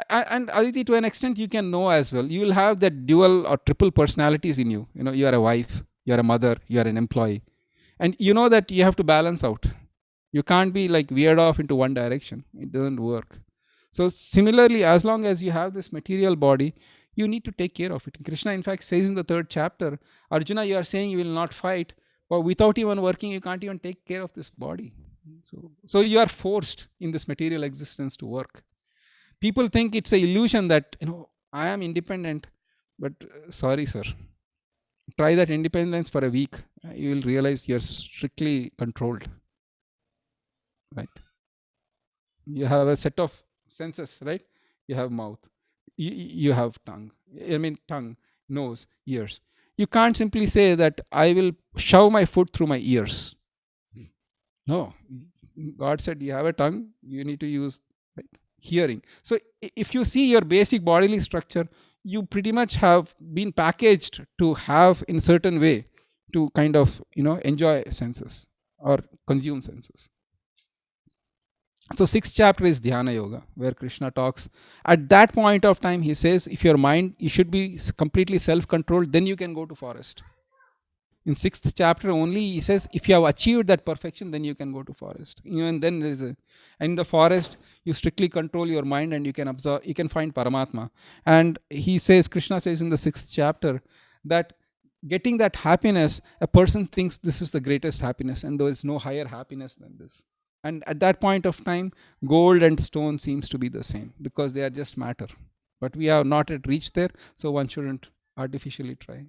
and Aditi, to an extent, you can know as well. You will have that dual or triple personalities in you. You are a wife, you are a mother, you are an employee. And you know that you have to balance out. You can't be like veered off into one direction. It doesn't work. So similarly, as long as you have this material body, you need to take care of it. Krishna, in fact, says in the 3rd chapter, Arjuna, you are saying you will not fight, but without even working, you can't even take care of this body. So you are forced in this material existence to work. People think it's an illusion that, I am independent, but sorry, sir. Try that independence for a week. You will realize you're strictly controlled. Right? You have a set of senses, right? you have mouth, you have tongue. I mean, tongue, nose, ears. You can't simply say that I will shove my foot through my ears. No, God said you have a tongue, you need to use, right, hearing. So if you see your basic bodily structure, you pretty much have been packaged to have in certain way to kind of enjoy senses or consume senses. So 6th chapter is Dhyana Yoga, where Krishna talks. At that point of time, he says, if your mind, you should be completely self-controlled, then you can go to forest. In 6th chapter only, he says, if you have achieved that perfection, then you can go to forest. Even then, there is in the forest, you strictly control your mind and you can absorb, you can find Paramatma. And he says, Krishna says in the 6th chapter, that getting that happiness, a person thinks this is the greatest happiness, and there is no higher happiness than this. And at that point of time, gold and stone seems to be the same, because they are just matter. But we have not yet reached there, so one shouldn't artificially try.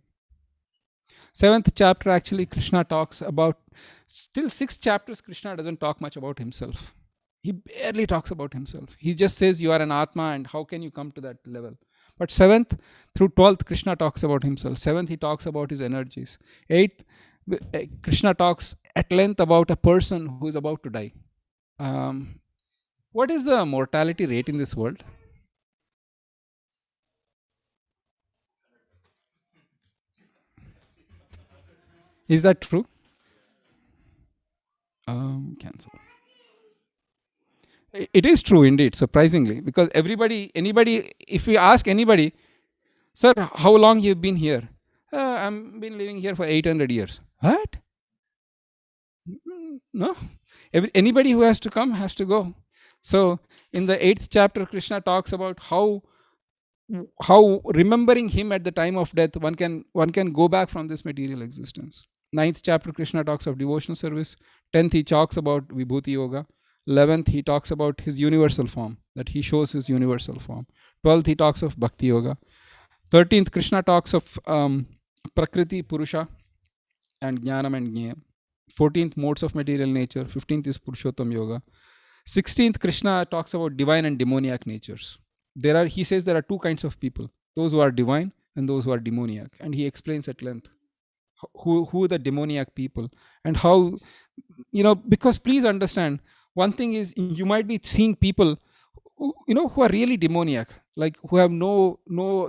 7th chapter, actually, Krishna talks about, still 6 chapters, Krishna doesn't talk much about himself. He barely talks about himself. He just says you are an Atma and how can you come to that level. But 7th through 12th, Krishna talks about himself. 7th, he talks about his energies. 8th, Krishna talks at length about a person who is about to die. What is the mortality rate in this world? Is that true? Cancel. It is true indeed, surprisingly, because anybody, if we ask anybody, sir, how long you've been here? I've been living here for 800 years. What? No. Anybody who has to come has to go. So in the 8th chapter, Krishna talks about how remembering him at the time of death, one can go back from this material existence. 9th chapter, Krishna talks of devotional service. 10th, he talks about Vibhuti Yoga. 11th, he talks about his universal form, that he shows his universal form. 12th, he talks of Bhakti Yoga. 13th, Krishna talks of Prakriti, Purusha, and Jnanam and Jnayam. 14th, modes of material nature. 15th is Purushottam Yoga. 16th, Krishna talks about divine and demoniac natures. He says there are two kinds of people, those who are divine and those who are demoniac. And he explains at length who the demoniac people and how, because please understand, one thing is you might be seeing people who are really demoniac, like who have no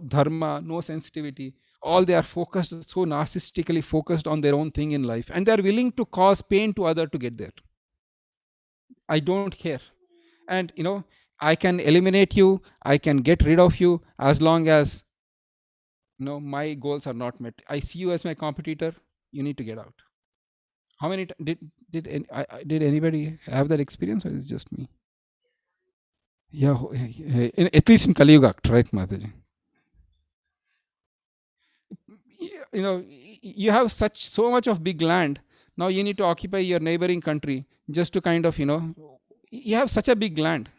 dharma, no sensitivity. All they are focused, so narcissistically focused on their own thing in life, and they are willing to cause pain to other to get there. I don't care. And I can eliminate you, I can get rid of you, as long as my goals are not met. I see you as my competitor, you need to get out. How many did anybody have that experience, or is it just me? Yeah, at least in Kali Yuga, right, Mataji? You have so much of big land. Now you need to occupy your neighboring country just to kind of, you have such a big land.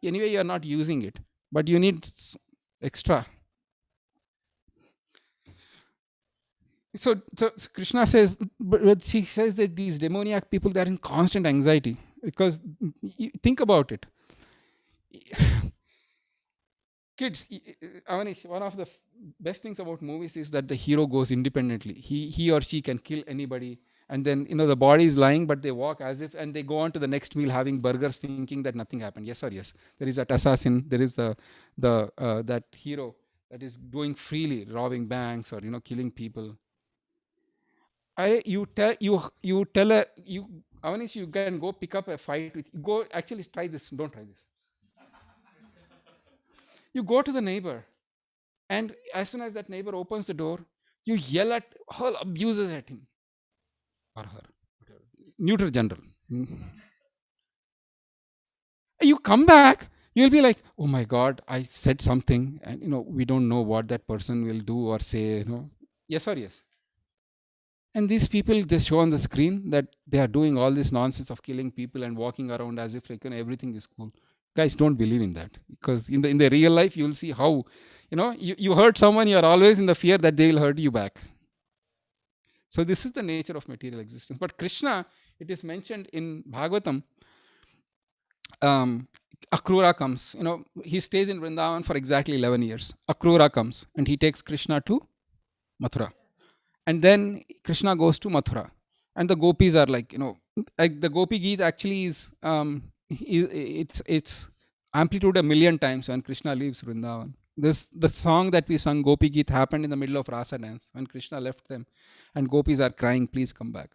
Anyway, you are not using it, but you need extra. So Krishna says, but he says that these demoniac people, they are in constant anxiety, because think about it. Kids, Avanish, one of the best things about movies is that the hero goes independently. He or she can kill anybody, and then the body is lying, but they walk as if, and they go on to the next meal having burgers, thinking that nothing happened. Yes or yes? There is that assassin. There is the that hero that is going freely, robbing banks or killing people. You tell Avanish, you can go pick up a fight with. Go actually try this. Don't try this. You go to the neighbor. And as soon as that neighbor opens the door, you yell at all abuses at him or her. Neuter general. You come back, you'll be like, oh my God, I said something, and we don't know what that person will do or say. Yes or yes? And these people, they show on the screen that they are doing all this nonsense of killing people and walking around as if everything is cool. Guys, don't believe in that, because in the real life, you'll see how you hurt someone, you are always in the fear that they will hurt you back. So this is the nature of material existence. But Krishna, it is mentioned in Bhagavatam, Akrura comes. He stays in Vrindavan for exactly 11 years. Akrura comes and he takes Krishna to Mathura. And then Krishna goes to Mathura. And the gopis are like the Gopi Geet actually is, it's amplitude a million times when Krishna leaves Vrindavan. The song that we sung, Gopi Geet, happened in the middle of Rasa dance when Krishna left them and gopis are crying, please come back.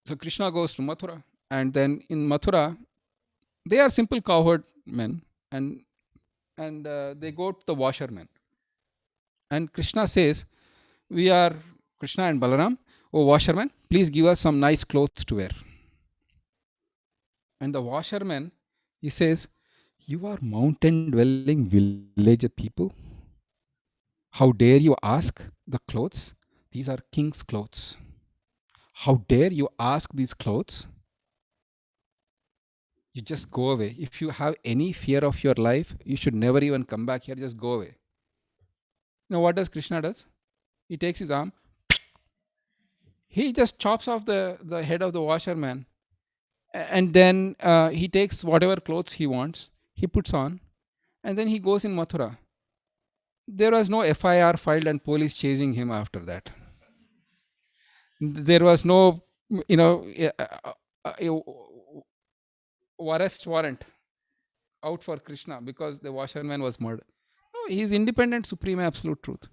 So Krishna goes to Mathura, and then in Mathura, they are simple cowherd men, and they go to the washermen. And Krishna says, we are Krishna and Balaram, oh washerman, please give us some nice clothes to wear. And the washerman, he says, you are mountain dwelling village people. How dare you ask the clothes? These are king's clothes. How dare you ask these clothes? You just go away. If you have any fear of your life, you should never even come back here. Just go away. What does Krishna does? He takes his arm. He just chops off the head of the washerman. And then he takes whatever clothes he wants. He puts on. And then he goes in Mathura. There was no FIR filed and police chasing him after that. There was no, arrest warrant out for Krishna because the washerman was murdered. No, he is independent, supreme, absolute truth.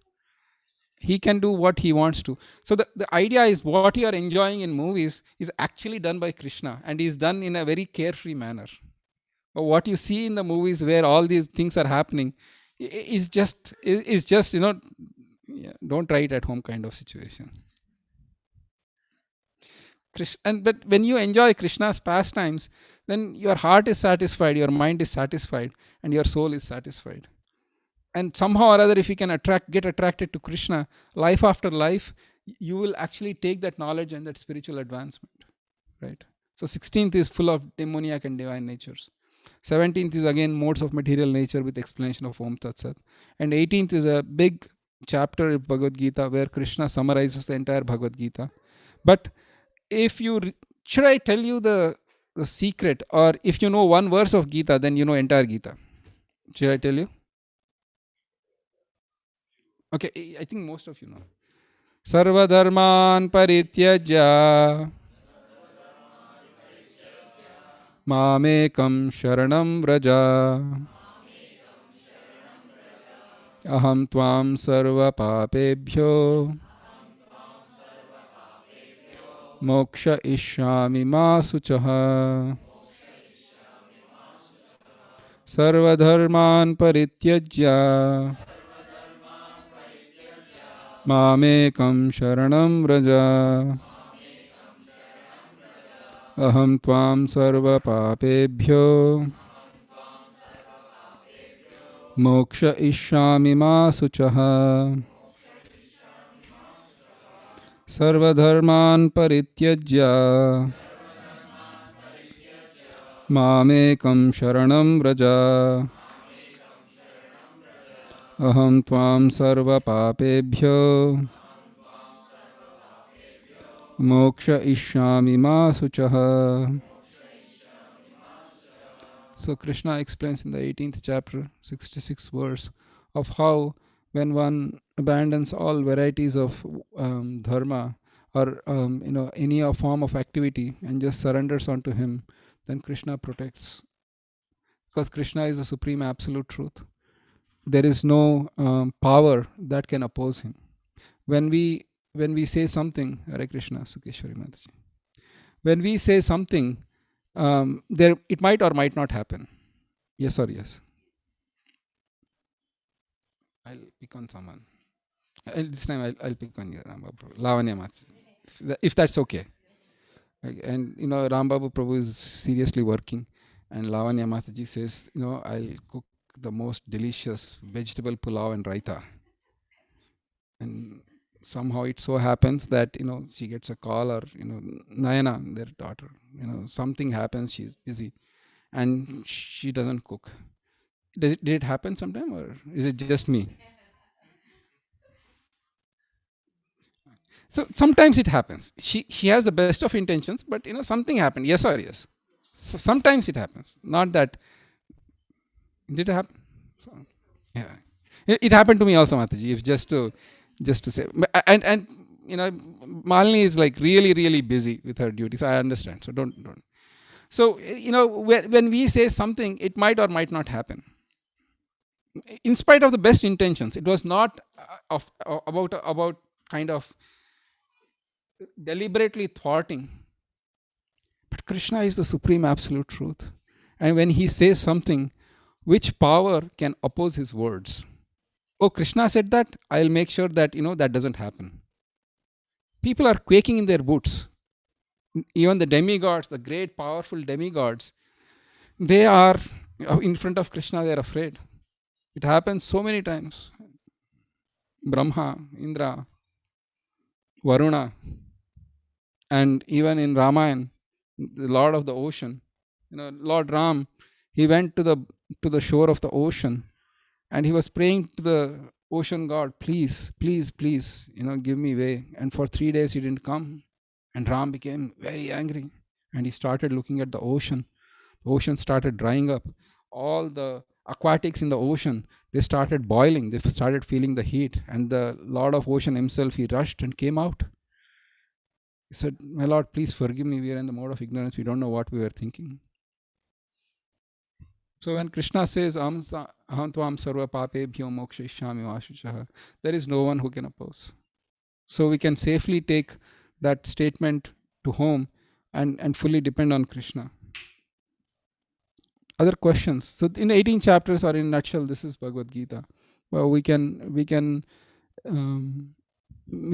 He can do what he wants to. So the idea is what you are enjoying in movies is actually done by Krishna, and is done in a very carefree manner. But what you see in the movies where all these things are happening is just don't try it at home kind of situation. But when you enjoy Krishna's pastimes, then your heart is satisfied, your mind is satisfied, and your soul is satisfied. And somehow or other, if you can get attracted to Krishna, life after life, you will actually take that knowledge and that spiritual advancement, right? So 16th is full of demoniac and divine natures. 17th is again modes of material nature with explanation of Om Tat Sat. And 18th is a big chapter of Bhagavad-Gita where Krishna summarizes the entire Bhagavad-Gita. But should I tell you the secret, or if you know one verse of Gita, then you know entire Gita? Should I tell you? Okay, I think most of you know. Sarva dharman parityajya mamekam sharanam vraja aham tvam sarva papebhyo moksha ishyami ma suchaha. Sarva dharman parityajya mamekam sharanam vraja aham tvam sarva papebhyo moksha ishyami ma suchaha. Sarva dharman parityajya mamekam sharanam vraja aham tvam sarva papebhyo moksha ishyami ma suchaha. So Krishna explains in the 18th chapter, 66th verse, of how when one abandons all varieties of dharma or any form of activity and just surrenders onto him, then Krishna protects. Because Krishna is the supreme absolute truth. There is no power that can oppose him. When we say something, Hare Krishna, Sukeshwari Mataji, when we say something, there it might or might not happen. Yes or yes? I'll pick on someone. This time I'll pick on you, Rambabu, Lavanya Mataji, if that's okay. And Rambabu Prabhu is seriously working, and Lavanya Mataji says, I'll cook the most delicious vegetable pulao and raita. And somehow it so happens that she gets a call, or Nayana, their daughter, something happens, she's busy and she doesn't cook. Did it happen sometime, or is it just me? So sometimes it happens. She has the best of intentions, but something happened. Yes or yes? So sometimes it happens. Not that. Did it happen? Yeah. It happened to me also, Mataji. If just to say, and Malini is like really busy with her duty, so I understand. So don't. So when we say something, it might or might not happen. In spite of the best intentions, it was not about kind of deliberately thwarting. But Krishna is the supreme absolute truth, and when he says something, which power can oppose his words? Oh, Krishna said that, I'll make sure that that doesn't happen. People are quaking in their boots. Even the demigods, the great powerful demigods, they are in front of Krishna, they're afraid. It happens so many times. Brahma, Indra, Varuna, and even in Ramayana, the Lord of the ocean, Lord Ram, he went to the shore of the ocean, and he was praying to the ocean god, please, give me way. And for 3 days he didn't come, and Ram became very angry, and he started looking at the ocean. The ocean started drying up. All the aquatics in the ocean, they started boiling. They started feeling the heat, and the Lord of Ocean himself, he rushed and came out. He said, my Lord, please forgive me. We are in the mode of ignorance. We don't know what we were thinking. So when Krishna says, Aham tvam sarva papebhyo mokshayishyami vashuchaha, there is no one who can oppose. So we can safely take that statement to home and fully depend on Krishna. Other questions? So in 18 chapters, or in a nutshell, this is Bhagavad-Gita. Well, we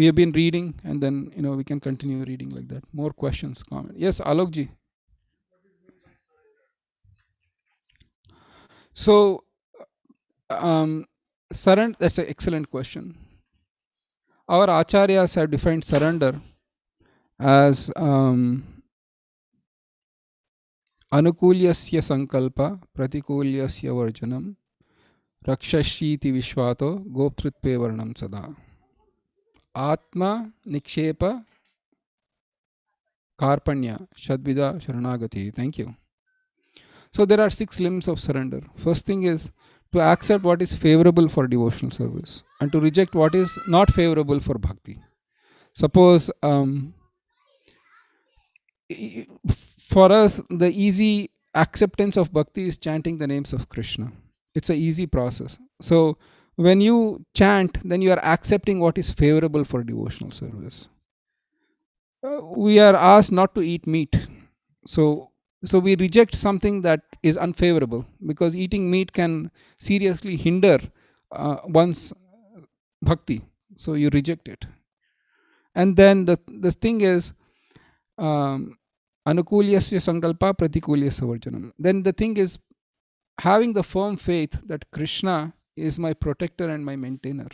have been reading, and then we can continue reading like that. More questions, comment. Yes, Alokji. So surrender, that's an excellent question. Our acharyas have defined surrender as anukulyasya sankalpa pratikulyasya varjanam rakshashiti vishwato goptritpe varnam sada atma nikshepa karpanya shadvida sharanagati. Thank you. So there are 6 limbs of surrender. First thing is to accept what is favorable for devotional service and to reject what is not favorable for bhakti. Suppose for us, the easy acceptance of bhakti is chanting the names of Krishna. It's an easy process. So when you chant, then you are accepting what is favorable for devotional service. We are asked not to eat meat. So we reject something that is unfavorable, because eating meat can seriously hinder one's bhakti. So you reject it. And then the thing is, anukulyasya sankalpa pratikulyasya varjanam. Then the thing is having the firm faith that Krishna is my protector and my maintainer.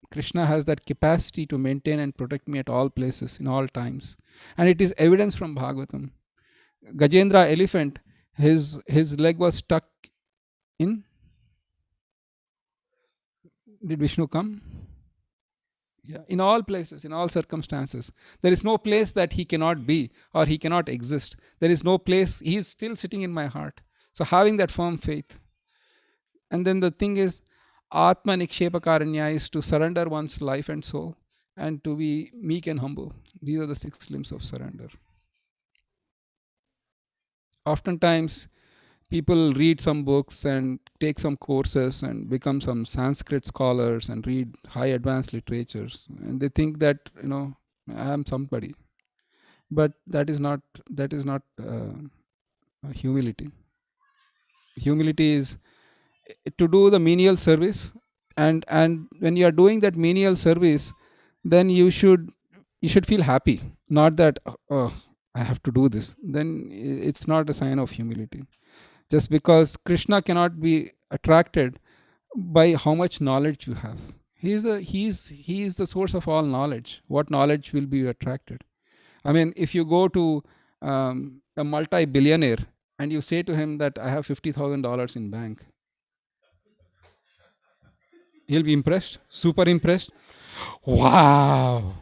Krishna has that capacity to maintain and protect me at all places, in all times. And it is evidence from Bhagavatam. Gajendra elephant, his leg was stuck in. Did Vishnu come? Yeah, in all places, in all circumstances. There is no place that he cannot be or he cannot exist. There is no place, he is still sitting in my heart. So having that firm faith. And then the thing is, Atma Nikshepa Karanya is to surrender one's life and soul and to be meek and humble. These are the 6 limbs of surrender. Oftentimes, people read some books and take some courses and become some Sanskrit scholars and read high advanced literatures, and they think that I am somebody. But that is not humility. Humility is to do the menial service, and when you are doing that menial service, then you should feel happy, not that I have to do this. Then it's not a sign of humility. Just because Krishna cannot be attracted by how much knowledge you have. He is the source of all knowledge. What knowledge will be attracted? I mean, if you go to a multi-billionaire and you say to him that I have $50,000 in bank, he'll be impressed, super impressed. Wow!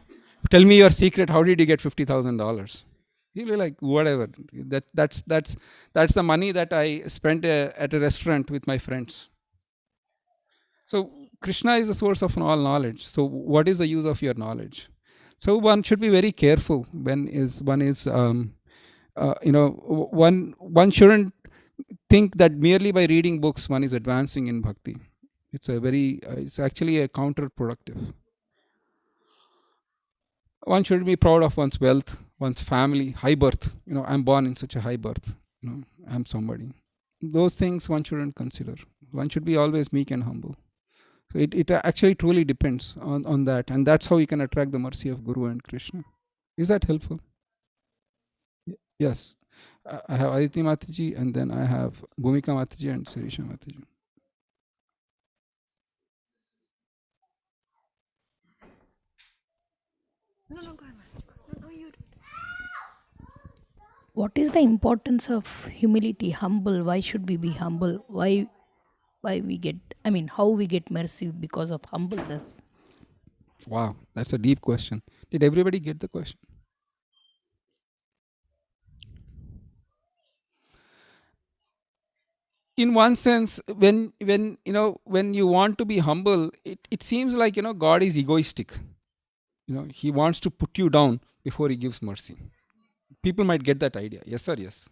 Tell me your secret. How did you get $50,000? He'll be like, whatever. That's the money that I spent at a restaurant with my friends. So Krishna is the source of all knowledge. So what is the use of your knowledge? So one should be very careful when one is one shouldn't think that merely by reading books one is advancing in bhakti. It's actually a counterproductive. One should be proud of one's wealth, one's family, high birth. I'm born in such a high birth. I'm somebody. Those things one shouldn't consider. One should be always meek and humble. So it actually truly depends on that, and that's how you can attract the mercy of Guru and Krishna. Is that helpful? Yes. I have Aditi Mataji, and then I have Bhumika Mataji and Sirisha Mataji. What is the importance of humility, humble? Why should we be humble? Why we get, how we get mercy because of humbleness? Wow, that's a deep question. Did everybody get the question? In one sense, when you want to be humble, it seems like God is egoistic. He wants to put you down before he gives mercy. People might get that idea. Yes or yes?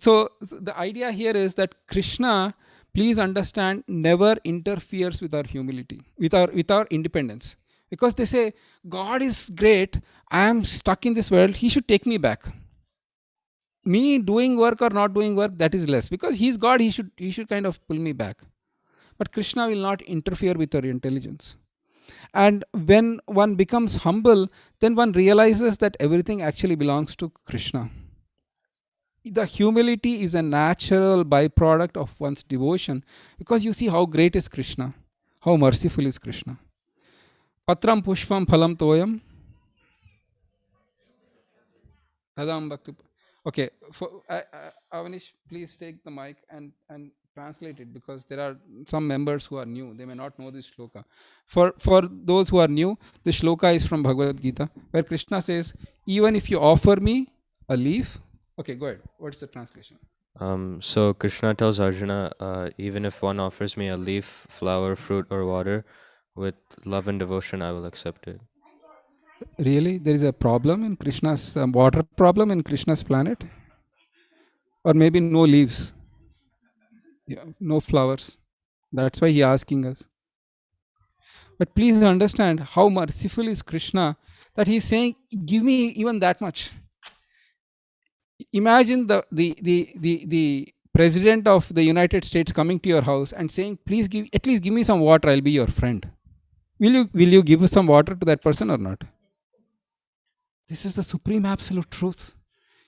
So the idea here is that Krishna, please understand, never interferes with our humility, with our independence. Because they say, God is great, I am stuck in this world, he should take me back. Me doing work or not doing work, that is less. Because he's God, he should kind of pull me back. But Krishna will not interfere with our intelligence. And when one becomes humble, then one realizes that everything actually belongs to Krishna. The humility is a natural byproduct of one's devotion, because you see how great is Krishna, how merciful is Krishna. Patram pushpam phalam toyam tadam bhakti. Okay, Avanish, please take the mic and translate it, because there are some members who are new. They may not know this shloka. For those who are new, the shloka is from Bhagavad-Gita, where Krishna says, even if you offer me a leaf. Okay, go ahead. What's the translation? So Krishna tells Arjuna, even if one offers me a leaf, flower, fruit, or water, with love and devotion, I will accept it. Really? There is a problem in Krishna's water problem in Krishna's planet? Or maybe no leaves? Yeah, no flowers. That's why he asking us. But please understand how merciful is Krishna, that he is saying, give me even that much. Imagine the president of the United States coming to your house and saying, please at least give me some water, I'll be your friend. Will you give some water to that person or not? This is the supreme absolute truth.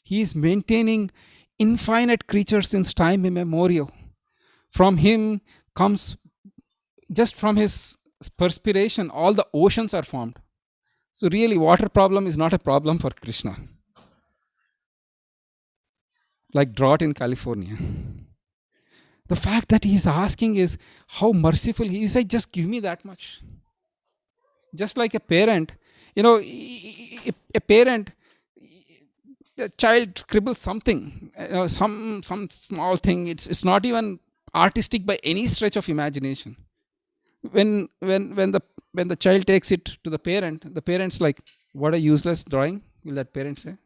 He is maintaining infinite creatures since time immemorial. From him comes, just from his perspiration, all the oceans are formed. So really, water problem is not a problem for Krishna. Like drought in California. The fact that he is asking is how merciful he is. Like, just give me that much. Just like a parent, a parent, the child scribbles something, some small thing. It's not even artistic by any stretch of imagination. When the child takes it to the parent's like, what a useless drawing, will that parent say?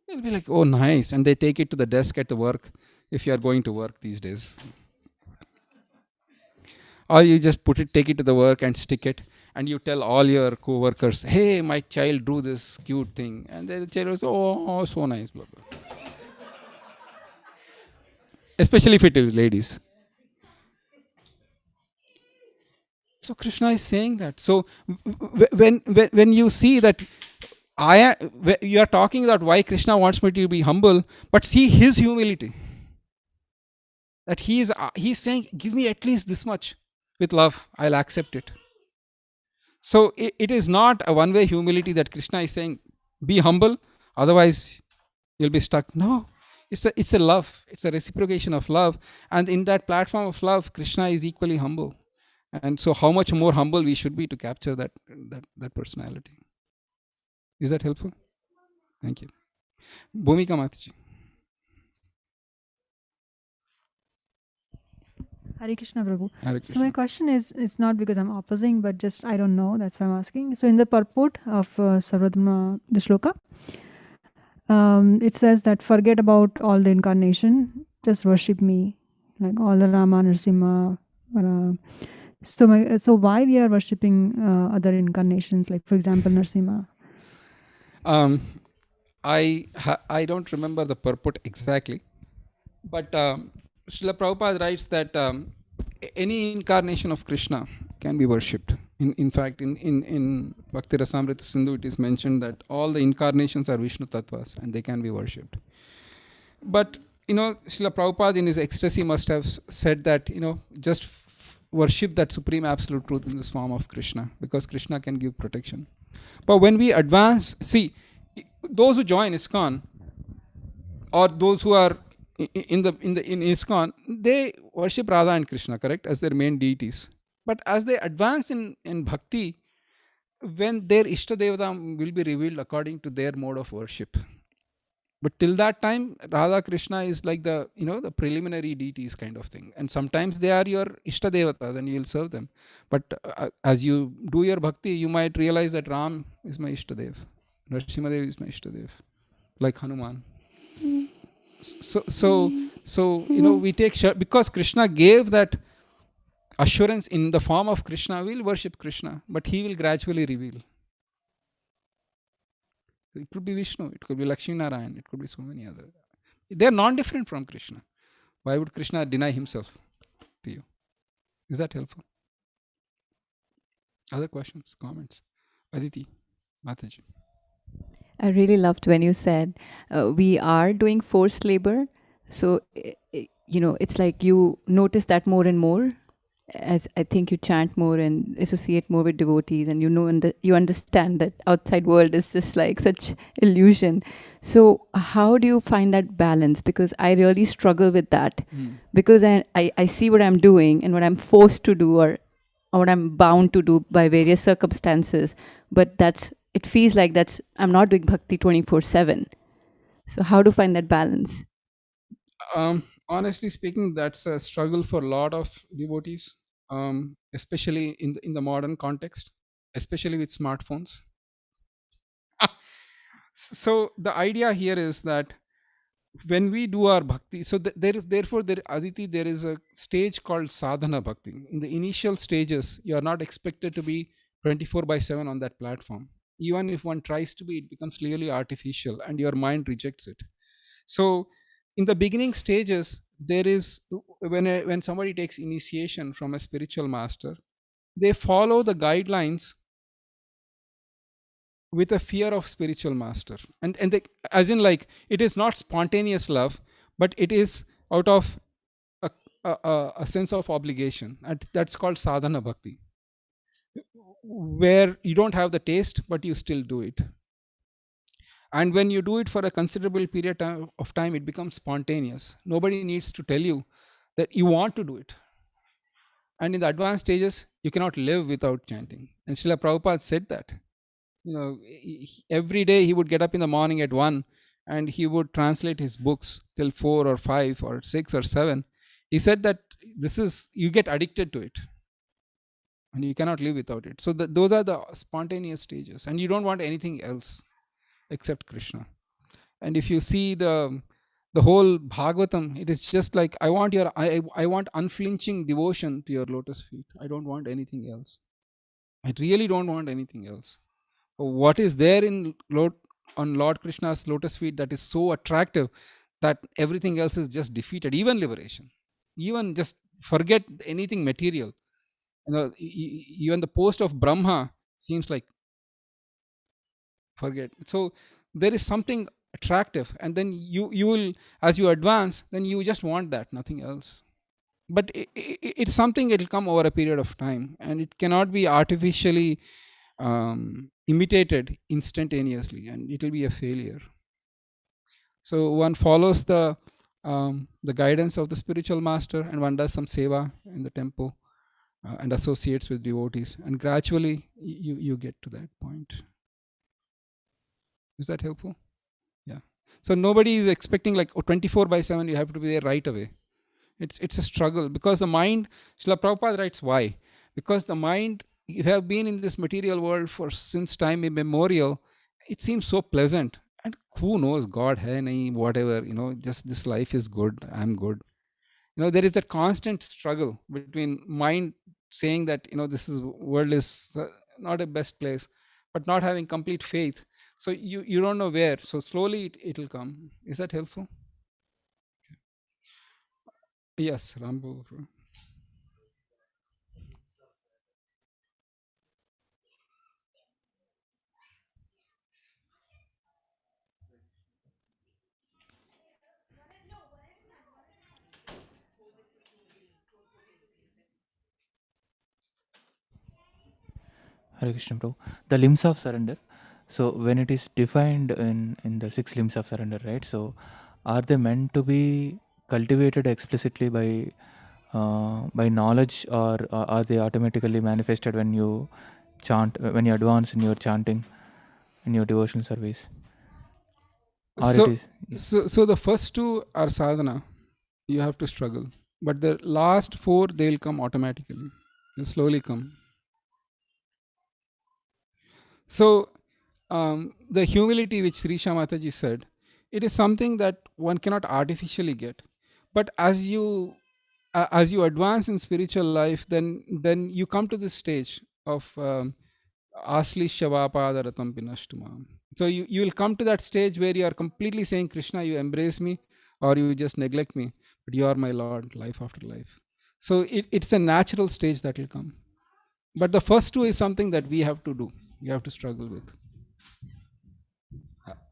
They'll be like, oh nice, and they take it to the desk at the work, if you are going to work these days. Or you just take it to the work and stick it, and you tell all your co-workers, hey, my child drew this cute thing, and the child was, oh, so nice, blah, blah. Especially if it is ladies. So Krishna is saying that. So when you see that you are talking about why Krishna wants me to be humble, but see his humility. That he's saying, give me at least this much with love, I'll accept it. So it is not a one-way humility that Krishna is saying, be humble, otherwise you'll be stuck. No, it's a love. It's a reciprocation of love. And in that platform of love, Krishna is equally humble. And so how much more humble we should be to capture that personality. Is that helpful? Thank you. Bhumika Mataji. Hare Krishna, Prabhu. Hare So my Krishna. question is, it's not because I'm opposing, but just I don't know. That's why I'm asking. So in the purport of Sarvadharma, the shloka, it says that forget about all the incarnation, just worship me, like all the Rama, Narasimha. So why we are worshipping other incarnations, like for example Narasimha? I don't remember the purport exactly, but Srila Prabhupada writes that any incarnation of Krishna can be worshipped. In fact, in Bhakti Rasamrita Sindhu, it is mentioned that all the incarnations are Vishnu Tattvas and they can be worshipped. But, Srila Prabhupada in his ecstasy must have said that, just worship that supreme absolute truth in this form of Krishna, because Krishna can give protection. But when we advance, see, those who join ISKCON or those who are in ISKCON, they worship Radha and Krishna, correct, as their main deities. But as they advance in bhakti, when their Ishtadevata will be revealed according to their mode of worship. But till that time, Radha Krishna is like the preliminary deities kind of thing. And sometimes they are your Ishtadevatas and you will serve them. But as you do your bhakti, you might realize that Ram is my Ishtadev. Nrsimhadev is my Ishtadev. Like Hanuman. So we take, because Krishna gave that assurance in the form of Krishna, we'll worship Krishna. But he will gradually reveal. It could be Vishnu, it could be Lakshmi Narayan, it could be so many other. They are non-different from Krishna. Why would Krishna deny himself to you? Is that helpful? Other questions, comments? Aditi, Mataji. I really loved when you said we are doing forced labor. So, it's like you notice that more and more as I think you chant more and associate more with devotees, and you understand that outside world is just like such illusion. So how do you find that balance? Because I really struggle with that, because I see what I'm doing and what I'm forced to do, or what I'm bound to do by various circumstances, but it feels like I'm not doing bhakti 24/7. So how to find that balance? Honestly speaking, that's a struggle for a lot of devotees, especially in the modern context, especially with smartphones. So the idea here is that when we do our bhakti, so therefore Aditi, there is a stage called sadhana bhakti. In the initial stages, you are not expected to be 24/7 on that platform. Even if one tries to be, it becomes clearly artificial and your mind rejects it. So in the beginning stages, there is, when somebody takes initiation from a spiritual master, they follow the guidelines with a fear of spiritual master, and they, as in, like, it is not spontaneous love, but it is out of a sense of obligation, and that's called sadhana bhakti, where you don't have the taste but you still do it. And when you do it for a considerable period of time, it becomes spontaneous. Nobody needs to tell you that you want to do it. And in the advanced stages, you cannot live without chanting. And Srila Prabhupada said that, every day he would get up in the morning at 1 and he would translate his books till 4 or 5 or 6 or 7. He said that you get addicted to it and you cannot live without it. So those are the spontaneous stages, and you don't want anything else except Krishna. And if you see the whole Bhagavatam, it is just like, I want unflinching devotion to your lotus feet. I don't want anything else. I really don't want anything else. What is there on Lord Krishna's lotus feet that is so attractive that everything else is just defeated, even liberation, even just forget anything material. Even the post of Brahma seems like, forget. So there is something attractive, and then you will, as you advance, then you just want that, nothing else. But it's something, it will come over a period of time, and it cannot be artificially imitated instantaneously, and it will be a failure. So one follows the guidance of the spiritual master, and one does some seva in the temple, and associates with devotees, and gradually you get to that point. Is that helpful? Yeah. So nobody is expecting like 24/7 you have to be there right away. It's a struggle, because the mind, Srila Prabhupada writes, why? Because the mind, you have been in this material world for since time immemorial, it seems so pleasant, and who knows, God hai nahi, whatever, just this life is good, I'm good. There is that constant struggle between mind saying that this is world is not a best place, but not having complete faith. So you don't know where, so slowly it'll come. Is that helpful? Yes, Rambo. Hare Krishna, Prabhu. The limbs of surrender. So when it is defined in the 6 limbs of surrender, right? So are they meant to be cultivated explicitly by knowledge, or are they automatically manifested when you chant, when you advance in your chanting, in your devotional service? Or it So, is, yeah. so the first two are sadhana. You have to struggle, but the last four, they'll come automatically. They'll slowly come. So the humility which Sri Mataji said, it is something that one cannot artificially get. But as you advance in spiritual life, then you come to this stage of asli shavapadaratam pinashtumam. So you will come to that stage where you are completely saying, Krishna, you embrace me, or you just neglect me, but you are my Lord, life after life. So it's a natural stage that will come. But the first two is something that we have to do. We have to struggle with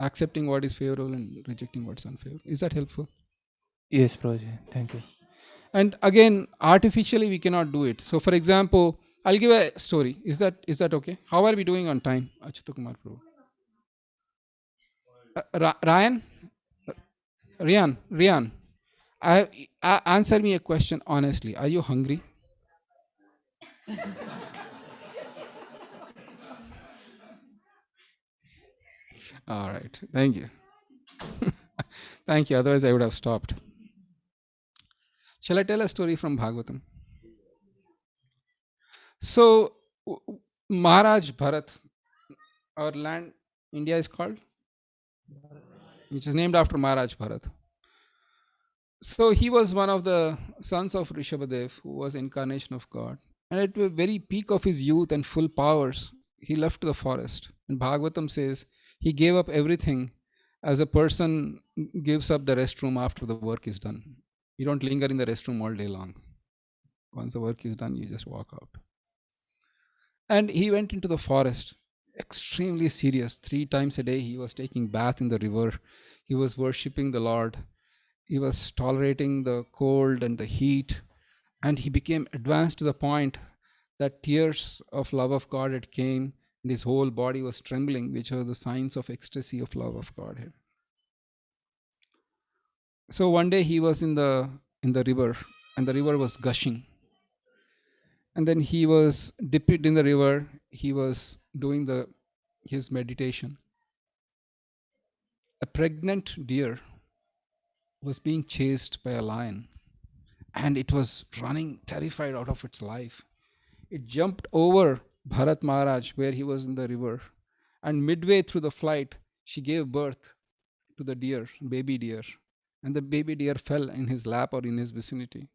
accepting what is favorable and rejecting what's unfavorable. Is that helpful? Yes, Prabhuji. Thank you. And again, artificially we cannot do it. So for example, I'll give a story. Is that okay? How are we doing on time? Achyuta Kumar Prabhu. Ryan? Rian, answer me a question honestly. Are you hungry? All right. Thank you. Thank you. Otherwise, I would have stopped. Shall I tell a story from Bhagavatam? So, Maharaj Bharat, our land, India is called, which is named after Maharaj Bharat. So he was one of the sons of Rishabhadev, who was incarnation of God. And at the very peak of his youth and full powers, he left the forest. And Bhagavatam says he gave up everything as a person gives up the restroom after the work is done. You don't linger in the restroom all day long. Once the work is done, you just walk out. And he went into the forest, extremely serious. 3 times a day, he was taking bath in the river. He was worshipping the Lord. He was tolerating the cold and the heat. And he became advanced to the point that tears of love of God had came, and his whole body was trembling, which were the signs of ecstasy of love of Godhead. So one day he was in the river, and the river was gushing. And then he was dipped in the river. He was doing his meditation. A pregnant deer was being chased by a lion, and it was running terrified out of its life. It jumped over Bharat Maharaj where he was in the river, and midway through the flight, she gave birth to the deer, baby deer, and the baby deer fell in his lap or in his vicinity.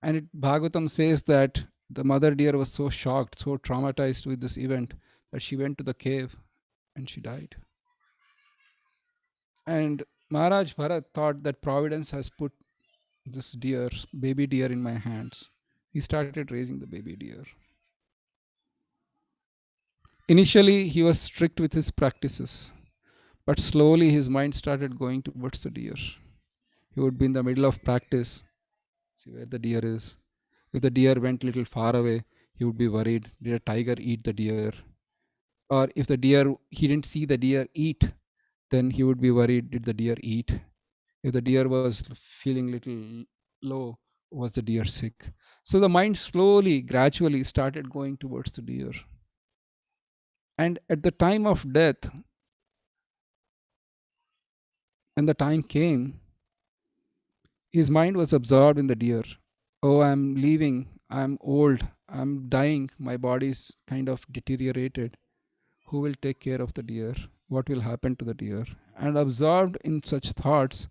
And Bhagavatam says that the mother deer was so shocked, so traumatized with this event, that she went to the cave and she died. And Maharaj Bharat thought that Providence has put this deer, baby deer, in my hands. He started raising the baby deer. Initially, he was strict with his practices, but slowly his mind started going towards the deer. He would be in the middle of practice, see where the deer is. If the deer went a little far away, he would be worried, did a tiger eat the deer? Or if he didn't see the deer eat, then he would be worried, did the deer eat? If the deer was feeling little low, was the deer sick? So the mind slowly, gradually started going towards the deer. And at the time of death, when the time came, his mind was absorbed in the deer. Oh, I'm leaving, I'm old, I'm dying, my body's kind of deteriorated. Who will take care of the deer? What will happen to the deer? And absorbed in such thoughts,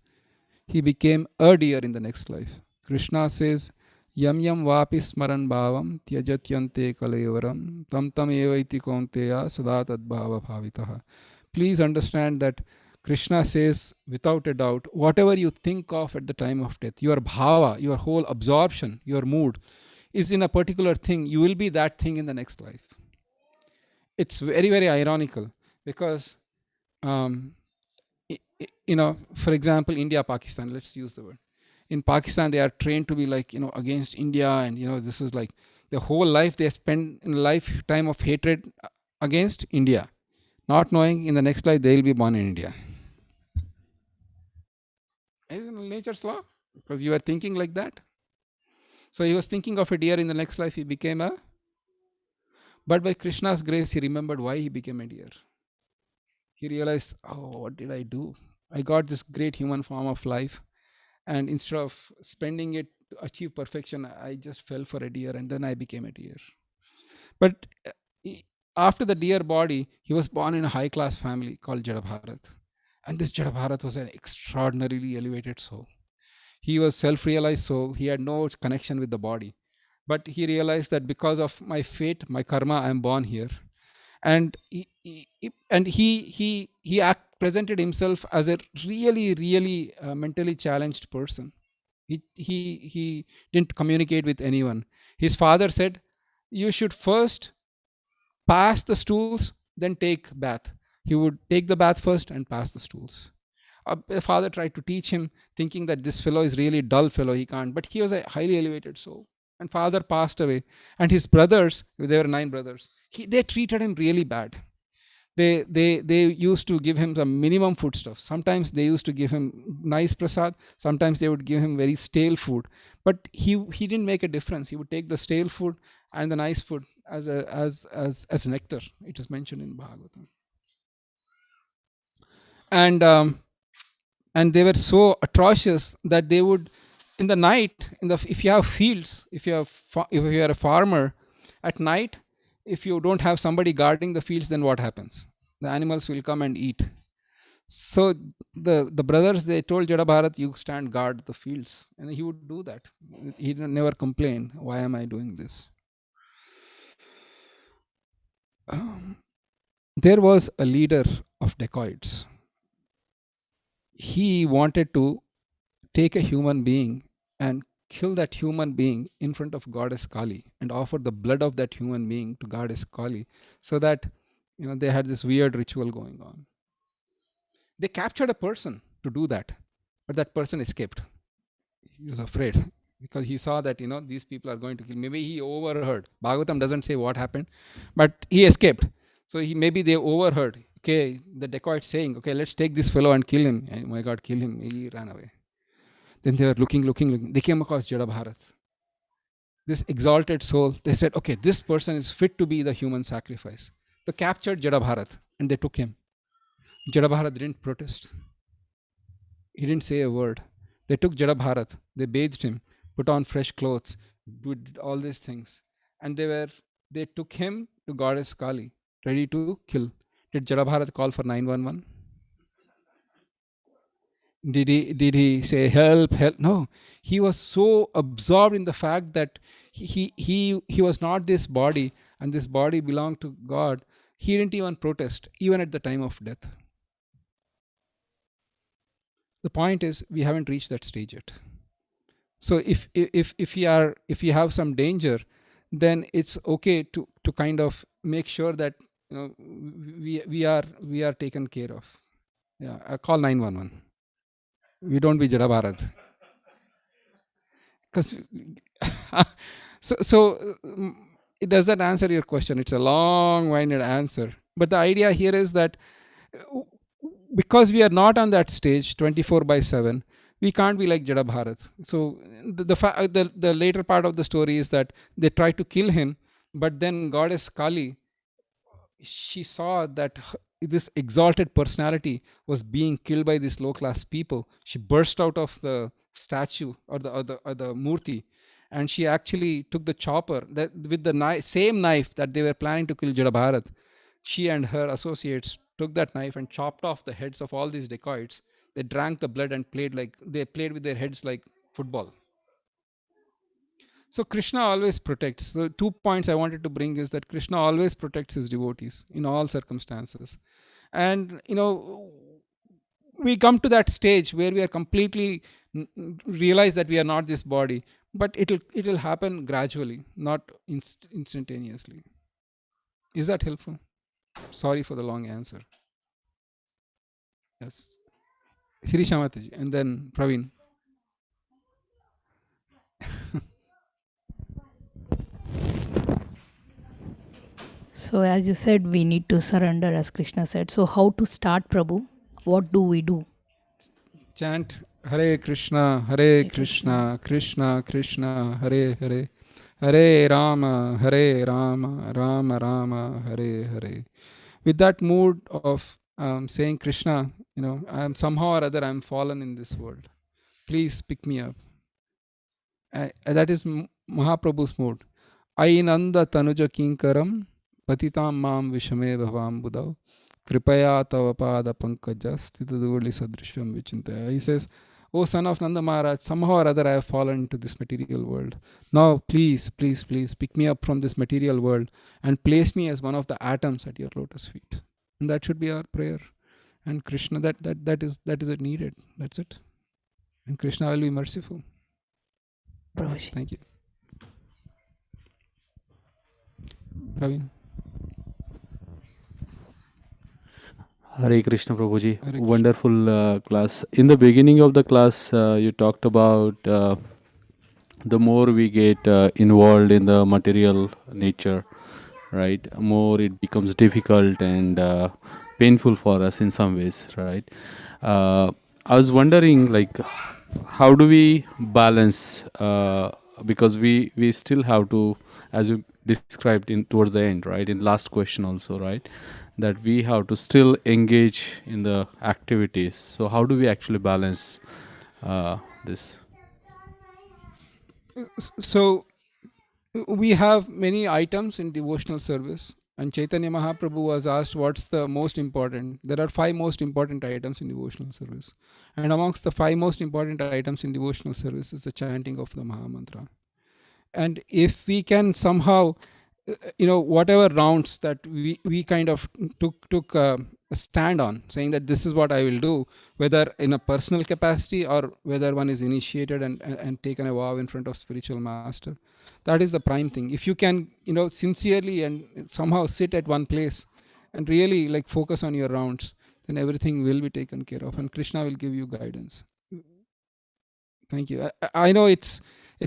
he became a deer in the next life. Krishna says, Yam yam vapi smaran bhavam tyajatyante kalevaram tam tam evaiti kaunteya sada tad bhava bhavitaha. Please understand that Krishna says, without a doubt, whatever you think of at the time of death, your bhava, your whole absorption, your mood is in a particular thing, you will be that thing in the next life. It's very, very ironical because, for example, India, Pakistan, let's use the word. In Pakistan, they are trained to be like, against India, and, this is like the whole life they spend in a lifetime of hatred against India, not knowing in the next life they will be born in India. Isn't nature's law? Because you are thinking like that. So he was thinking of a deer in the next life, he became a. But by Krishna's grace, he remembered why he became a deer. He realized, oh, what did I do? I got this great human form of life, and instead of spending it to achieve perfection, I just fell for a deer, and then I became a deer. But after the deer body, he was born in a high-class family called Jadabharat. And this Jadabharat was an extraordinarily elevated soul. He was self-realized soul. He had no connection with the body. But he realized that because of my fate, my karma, I am born here. And he presented himself as a really, really mentally challenged person. He didn't communicate with anyone. His father said, you should first pass the stools, then take bath. He would take the bath first and pass the stools. The father tried to teach him, thinking that this fellow is really dull fellow, he can't. But he was a highly elevated soul. And father passed away. And his brothers, there were 9 brothers, they treated him really bad. They used to give him some minimum food stuff. Sometimes they used to give him nice prasad. Sometimes they would give him very stale food. But he didn't make a difference. He would take the stale food and the nice food as nectar. It is mentioned in Bhagavatam. And they were so atrocious that they would, in the night, if you have fields, if you are a farmer, at night, if you don't have somebody guarding the fields, then what happens? The animals will come and eat. So the brothers, they told Jadabharat, you stand guard the fields. And he would do that. He never complained, why am I doing this? There was a leader of dacoits. He wanted to take a human being and kill that human being in front of Goddess Kali and offer the blood of that human being to Goddess Kali, so that they had this weird ritual going on. They captured a person to do that, but that person escaped. He was afraid because he saw that these people are going to kill. Maybe he overheard. Bhagavatam doesn't say what happened, but he escaped. So maybe they overheard. Okay, the dacoit saying, okay, let's take this fellow and kill him. Oh my God, kill him. He ran away. Then they were looking. They came across Jadabharat, this exalted soul. They said, okay, this person is fit to be the human sacrifice. They captured Jadabharat and they took him. Jadabharat didn't protest. He didn't say a word. They took Jadabharat, they bathed him, put on fresh clothes, did all these things. And they took him to Goddess Kali, ready to kill. Did Jadabharat call for 911? Did he say help? No. He was so absorbed in the fact that he was not this body, and this body belonged to God. He didn't even protest, even at the time of death. The point is, we haven't reached that stage yet. So if you have some danger, then it's okay to kind of make sure that we are taken care of. Yeah, I call 911. We don't be Jadabharat. Because so does that answer your question? It's a long-winded answer, but the idea here is that because we are not on that stage 24/7, we can't be like Jada Bharat. So the later part of the story is that they try to kill him, but then goddess Kali, she saw that this exalted personality was being killed by these low class people. She burst out of the statue or the murti, and she actually took the chopper that with the same knife that they were planning to kill Jada Bharat. She and her associates took that knife and chopped off the heads of all these dacoits. They drank the blood and they played with their heads like football. So Krishna always protects. So 2 points I wanted to bring is that Krishna always protects his devotees in all circumstances. And we come to that stage where we are completely realize that we are not this body, but it'll happen gradually, not instantaneously. Is that helpful? Sorry for the long answer. Yes. Shri Shamataji and then Praveen. So as you said, we need to surrender, as Krishna said. So how to start, Prabhu? What do we do? Chant Hare Krishna, Hare Krishna, Krishna Krishna, Hare Hare, Hare Rama, Hare Rama, Rama Rama, Hare Hare. With that mood of saying Krishna, I'm somehow or other I'm fallen in this world. Please pick me up. That is Mahaprabhu's mood. Ainanda tanuja kinkaram patitam mam vishame bhavam budau kripaya tava pada pankaja stitaduli sadrisham vichintaya. He says, "O son of Nanda Maharaj, somehow or other I have fallen into this material world. Now please, please, please pick me up from this material world and place me as one of the atoms at your lotus feet." And that should be our prayer. And Krishna, that is it needed. That's it. And Krishna will be merciful. Prabhuji. Thank you. Praveen. Hare Krishna Prabhuji. Hare Krishna. Wonderful class. In the beginning of the class, you talked about the more we get involved in the material nature, right, more it becomes difficult and painful for us in some ways, right? I was wondering, like, how do we balance, because we still have to, as you described in towards the end, right, in last question also, right, that we have to still engage in the activities. So how do we actually balance this? So we have many items in devotional service, and Chaitanya Mahaprabhu was asked what's the most important. There are 5 most important items in devotional service, and amongst the 5 most important items in devotional service is the chanting of the Maha Mantra. And if we can somehow, whatever rounds that we kind of took a stand on, saying that this is what I will do, whether in a personal capacity or whether one is initiated and taken a vow in front of spiritual master, that is the prime thing. If you can, sincerely and somehow sit at one place and really like focus on your rounds, then everything will be taken care of, and Krishna will give you guidance. Thank you. I know it's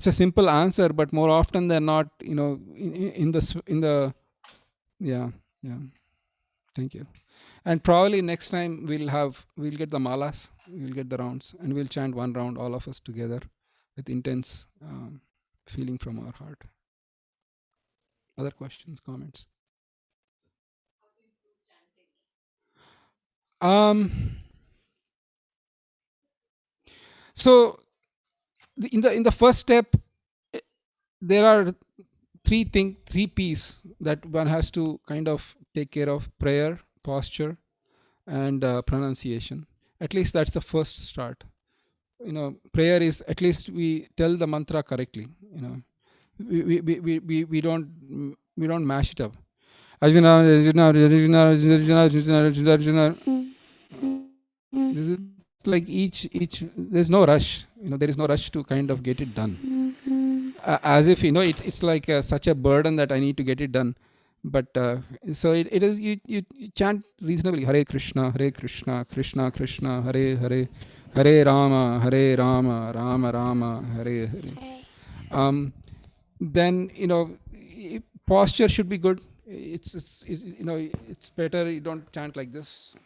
a simple answer, but more often than not, in the yeah. Thank you. And probably next time we'll get the malas, we'll get the rounds, and we'll chant one round, all of us together, with intense feeling from our heart. Other questions, comments? So in the first step, there are three P's that one has to kind of take care of: prayer, posture, and pronunciation. At least that's the first start. Prayer is, at least we tell the mantra correctly. We don't mash it up. Like each there's no rush. There is no rush to kind of get it done. As if it's like such a burden that I need to get it done. But so it is, you chant reasonably: Hare Krishna, Krishna Krishna, Hare Hare, Hare Rama, Rama Rama, Hare Hare. Then posture should be good. It's better you don't chant like this.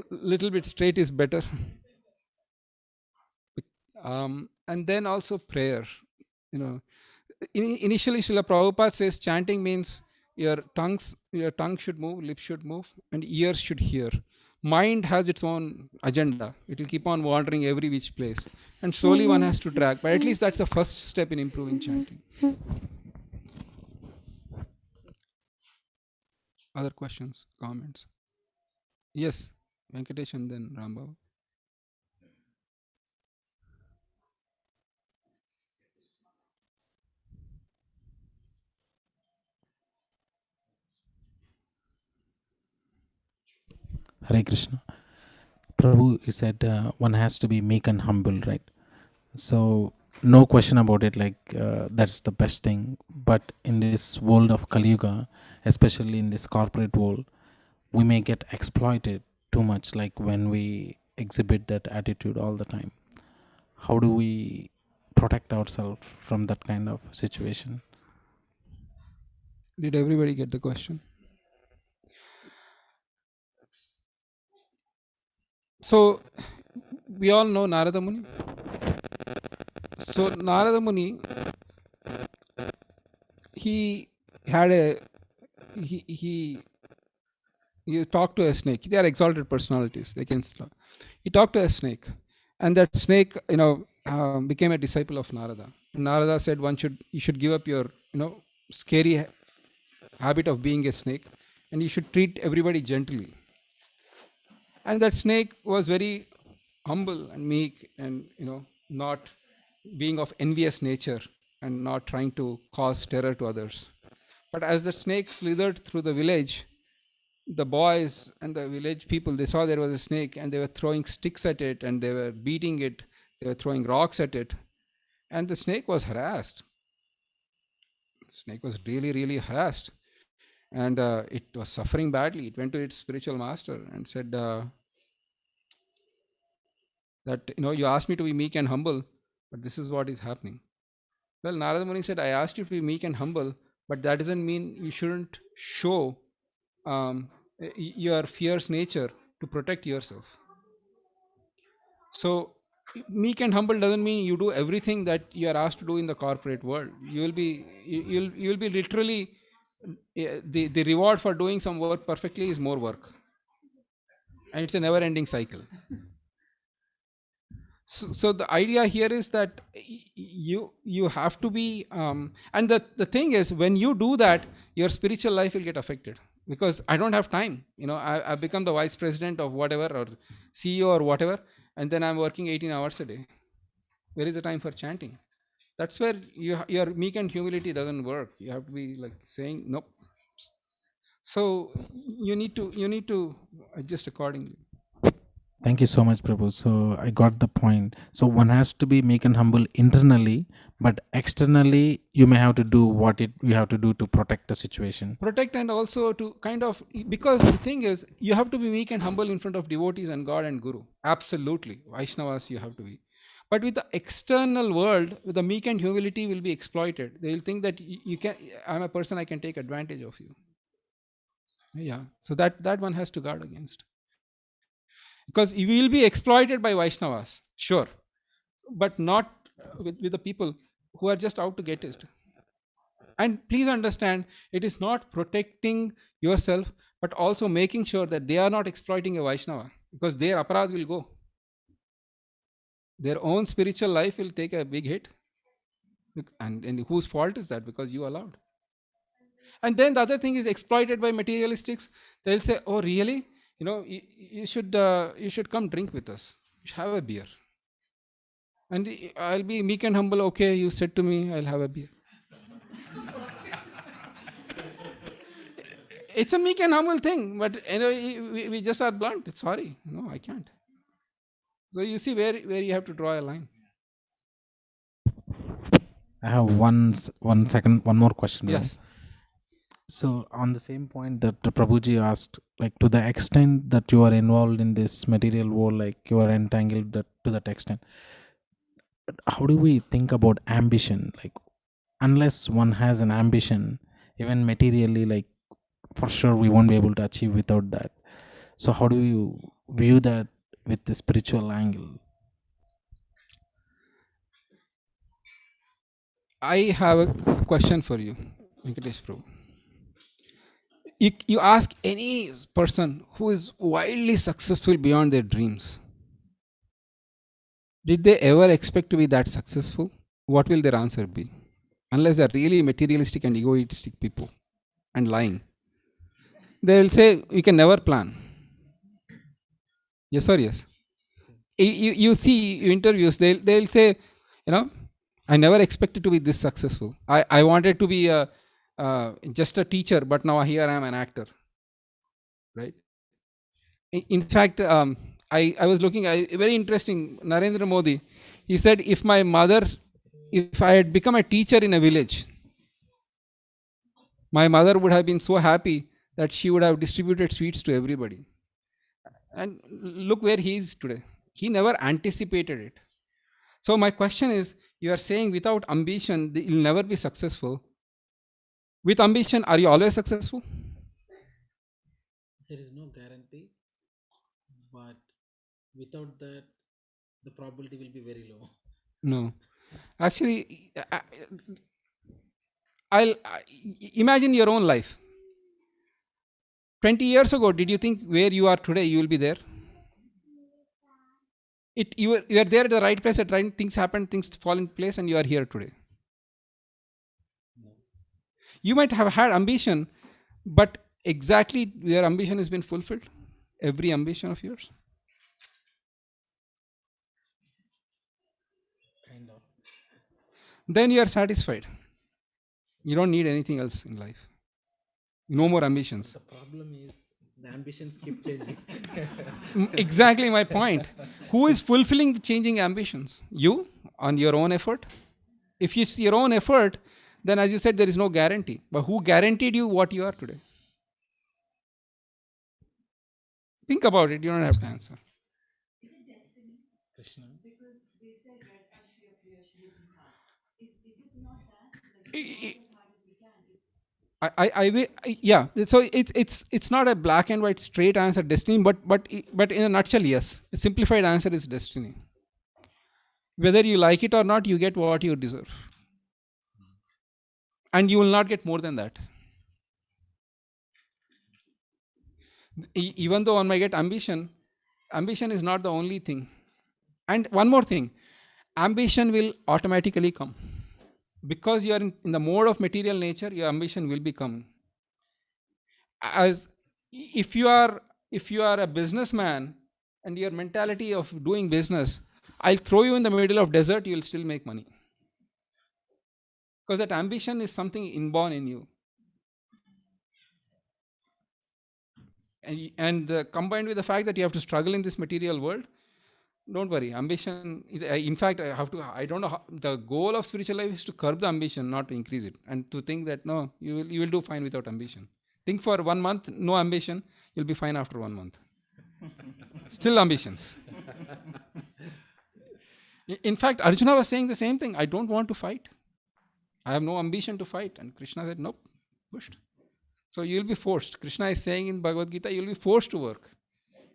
little bit straight is better. And then also prayer. Initially Srila Prabhupada says chanting means your tongue should move, lips should move, and ears should hear. Mind has its own agenda. It will keep on wandering every which place, and slowly one has to drag. But at least that's the first step in improving chanting. Other questions, comments? Yes, Venkatesh and then Rambhav. Hare Krishna. Prabhu, you said one has to be meek and humble, right? So no question about it, that's the best thing. But in this world of Kali Yuga, especially in this corporate world, we may get exploited too much, like when we exhibit that attitude all the time. How do we protect ourselves from that kind of situation? Did everybody get the question? So we all know Narada Muni. So Narada Muni, he had he talked to a snake. They are exalted personalities. They can. He talked to a snake, and that snake, became a disciple of Narada. And Narada said, you should give up your, scary habit of being a snake, and you should treat everybody gently. And that snake was very humble and meek, and not being of envious nature and not trying to cause terror to others. But as the snake slithered through the village, the boys and the village people, they saw there was a snake, and they were throwing sticks at it, and they were beating it, they were throwing rocks at it, and the snake was harassed. The snake was really, really harassed, and it was suffering badly. It went to its spiritual master and said that, you asked me to be meek and humble, but this is what is happening. Well, Narada Muni said, I asked you to be meek and humble, but that doesn't mean you shouldn't show your fierce nature to protect yourself. So meek and humble doesn't mean you do everything that you are asked to do in the corporate world. You'll be literally, the reward for doing some work perfectly is more work, and it's a never ending cycle. So the idea here is that you have to be and the thing is, when you do that, your spiritual life will get affected, because I don't have time. I've become the vice president of whatever, or CEO or whatever, and then I'm working 18 hours a day. Where is the time for chanting? That's where your meek and humility doesn't work. You have to be like saying nope. So you need to adjust accordingly. Thank you so much, Prabhu. So I got the point. So one has to be meek and humble internally, but externally you may have to do what you have to do to protect the situation. Protect, and also to kind of, because the thing is, you have to be meek and humble in front of devotees and God and Guru. Absolutely. Vaishnavas you have to be. But with the external world, with the meek and humility will be exploited. They will think that I'm a person, I can take advantage of you. Yeah. So that one has to guard against. Because you will be exploited by Vaishnavas, sure, but not with the people who are just out to get it. And please understand, it is not protecting yourself, but also making sure that they are not exploiting a Vaishnava, because their aparad will go. Their own spiritual life will take a big hit. And whose fault is that? Because you allowed. And then the other thing is exploited by materialistics. They'll say, oh really? You should come drink with us. You should have a beer. And I'll be meek and humble. Okay, you said to me, I'll have a beer. It's a meek and humble thing, but we just are blunt. Sorry, no, I can't. So you see where you have to draw a line. I have one more question. Yes. So on the same point that Prabhuji asked, like to the extent that you are involved in this material world, like you are entangled to that extent, how do we think about ambition? Like unless one has an ambition, even materially, like for sure we won't be able to achieve without that. So how do you view that with the spiritual angle? I have a question for you, Venkatesh Prabhu. You ask any person who is wildly successful beyond their dreams, did they ever expect to be that successful? What will their answer be? Unless they're really materialistic and egoistic people and lying. They'll say, you can never plan. Yes or yes? You see interviews, they'll say, I never expected to be this successful. I wanted to be just a teacher, but now here I am an actor. Right? In fact, I was looking, very interesting, Narendra Modi, he said, if I had become a teacher in a village, my mother would have been so happy that she would have distributed sweets to everybody. And look where he is today. He never anticipated it. So my question is, you are saying without ambition, you'll never be successful. With ambition, are you always successful? There is no guarantee, but without that, the probability will be very low. No. Actually, I'll imagine your own life. 20 years ago, did you think where you are today, you will be there? You are there at the right place, at right things happen, things fall in place, and you are here today. No. You might have had ambition, but exactly your ambition has been fulfilled? Every ambition of yours? Kind of. Then you are satisfied. You don't need anything else in life. No more ambitions. The problem is the ambitions keep changing. Exactly my point. Who is fulfilling the changing ambitions? You, on your own effort? If it's your own effort, then as you said, there is no guarantee. But who guaranteed you what you are today? Think about it. You don't have to answer. Krishna. Yeah. So it's not a black and white straight answer, destiny, but in a nutshell, yes. A simplified answer is destiny. Whether you like it or not, you get what you deserve, and you will not get more than that. Even though one might get ambition is not the only thing. And one more thing, ambition will automatically come. Because you are in the mode of material nature, your ambition will become. As if you are a businessman and your mentality of doing business, I'll throw you in the middle of desert, you'll still make money. Because that ambition is something inborn in you. And combined with the fact that you have to struggle in this material world, don't worry, ambition, in fact, I don't know how, the goal of spiritual life is to curb the ambition, not to increase it. And to think that, no, you will do fine without ambition. Think for 1 month, no ambition, you'll be fine after 1 month. Still ambitions. In fact, Arjuna was saying the same thing. I don't want to fight. I have no ambition to fight. And Krishna said, nope, pushed. So you'll be forced. Krishna is saying in Bhagavad-Gita, you'll be forced to work.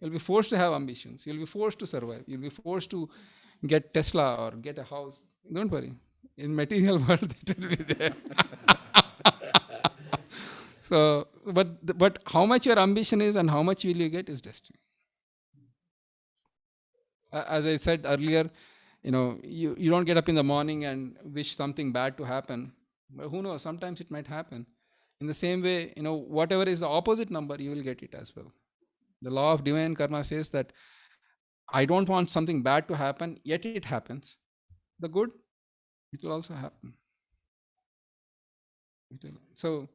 You'll be forced to have ambitions. You'll be forced to survive. You'll be forced to get Tesla or get a house. Don't worry. In material world, it will be there. So, but how much your ambition is and how much will you get is destiny. As I said earlier, you don't get up in the morning and wish something bad to happen. But who knows? Sometimes it might happen. In the same way, whatever is the opposite number, you will get it as well. The law of divine karma says that I don't want something bad to happen, yet it happens. The good, it will also happen. So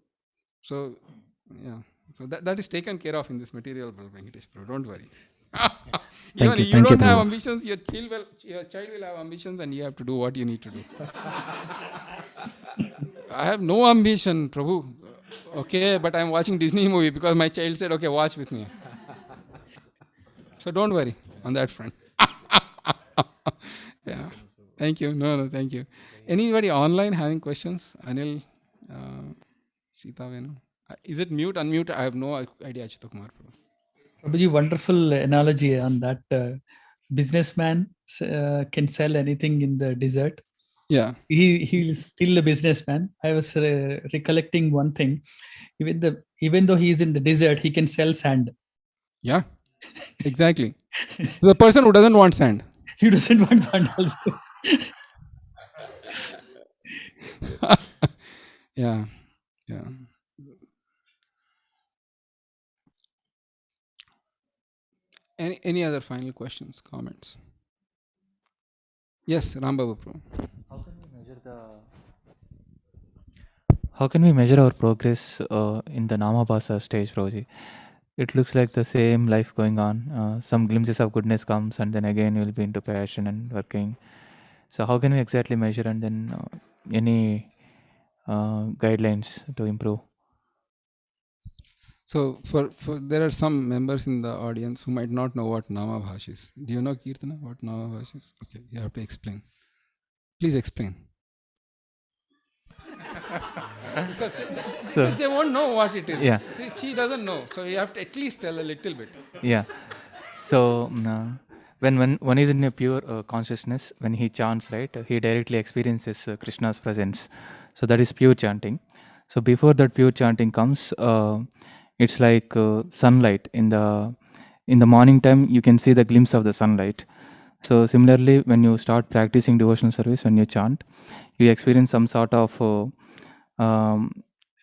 yeah. So that is taken care of in this material world, Venkatesh Prabhu. Don't worry. Even you don't have ambitions, your child will have ambitions, and you have to do what you need to do. I have no ambition, Prabhu. Okay, but I'm watching Disney movie because my child said, okay, watch with me. So don't worry on that front. Yeah. Thank you. No, thank you. Anybody online having questions? Anil, Sita Venu. Is it mute, unmute? I have no idea, Achita Kumar. Prabhuji, wonderful analogy on that. Businessman can sell anything in the desert. Yeah. He's still a businessman. I was recollecting one thing. Even though he is in the desert, he can sell sand. Yeah. Exactly. The person who doesn't want sand. He doesn't want sand also. Yeah. Yeah. Any other final questions, comments? Yes, Rambabu Pro. How can we measure our progress in the Namabhasa stage, Prabhuji? It looks like the same life going on. Some glimpses of goodness comes, and then again you'll be into passion and working. So how can we exactly measure, and then any guidelines to improve? So for there are some members in the audience who might not know what Namabhasa is. Do you know, Kirtana, what Namabhasa is? Okay, you have to explain. Please explain. because they won't know what it is. Yeah. See, she doesn't know, so you have to at least tell a little bit. Yeah. So when one is in a pure consciousness, when he chants, right, he directly experiences Krishna's presence. So that is pure chanting. So before that pure chanting comes, it's like sunlight in the morning time. You can see the glimpse of the sunlight. So similarly, when you start practicing devotional service, when you chant, you experience some sort of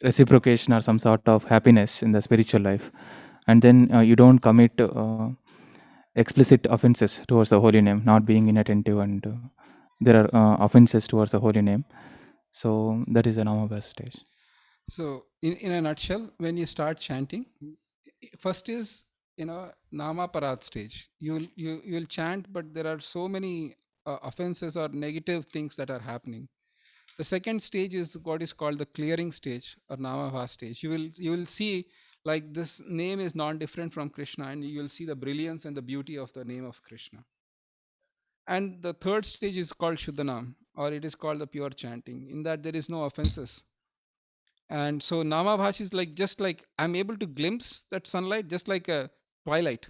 reciprocation or some sort of happiness in the spiritual life, and then you don't commit explicit offenses towards the holy name, not being inattentive, and there are offenses towards the holy name. So that is the Namabhasa stage. So in a nutshell, when you start chanting, first is Nama Parad stage. You'll chant, but there are so many offenses or negative things that are happening. The second stage is what is called the clearing stage or Namabhasa stage. You will see like this name is non-different from Krishna, and you will see the brilliance and the beauty of the name of Krishna. And the third stage is called Shuddhanam, or it is called the pure chanting. In that there is no offenses. And so Namabhasa is like just like I'm able to glimpse that sunlight, just like a twilight.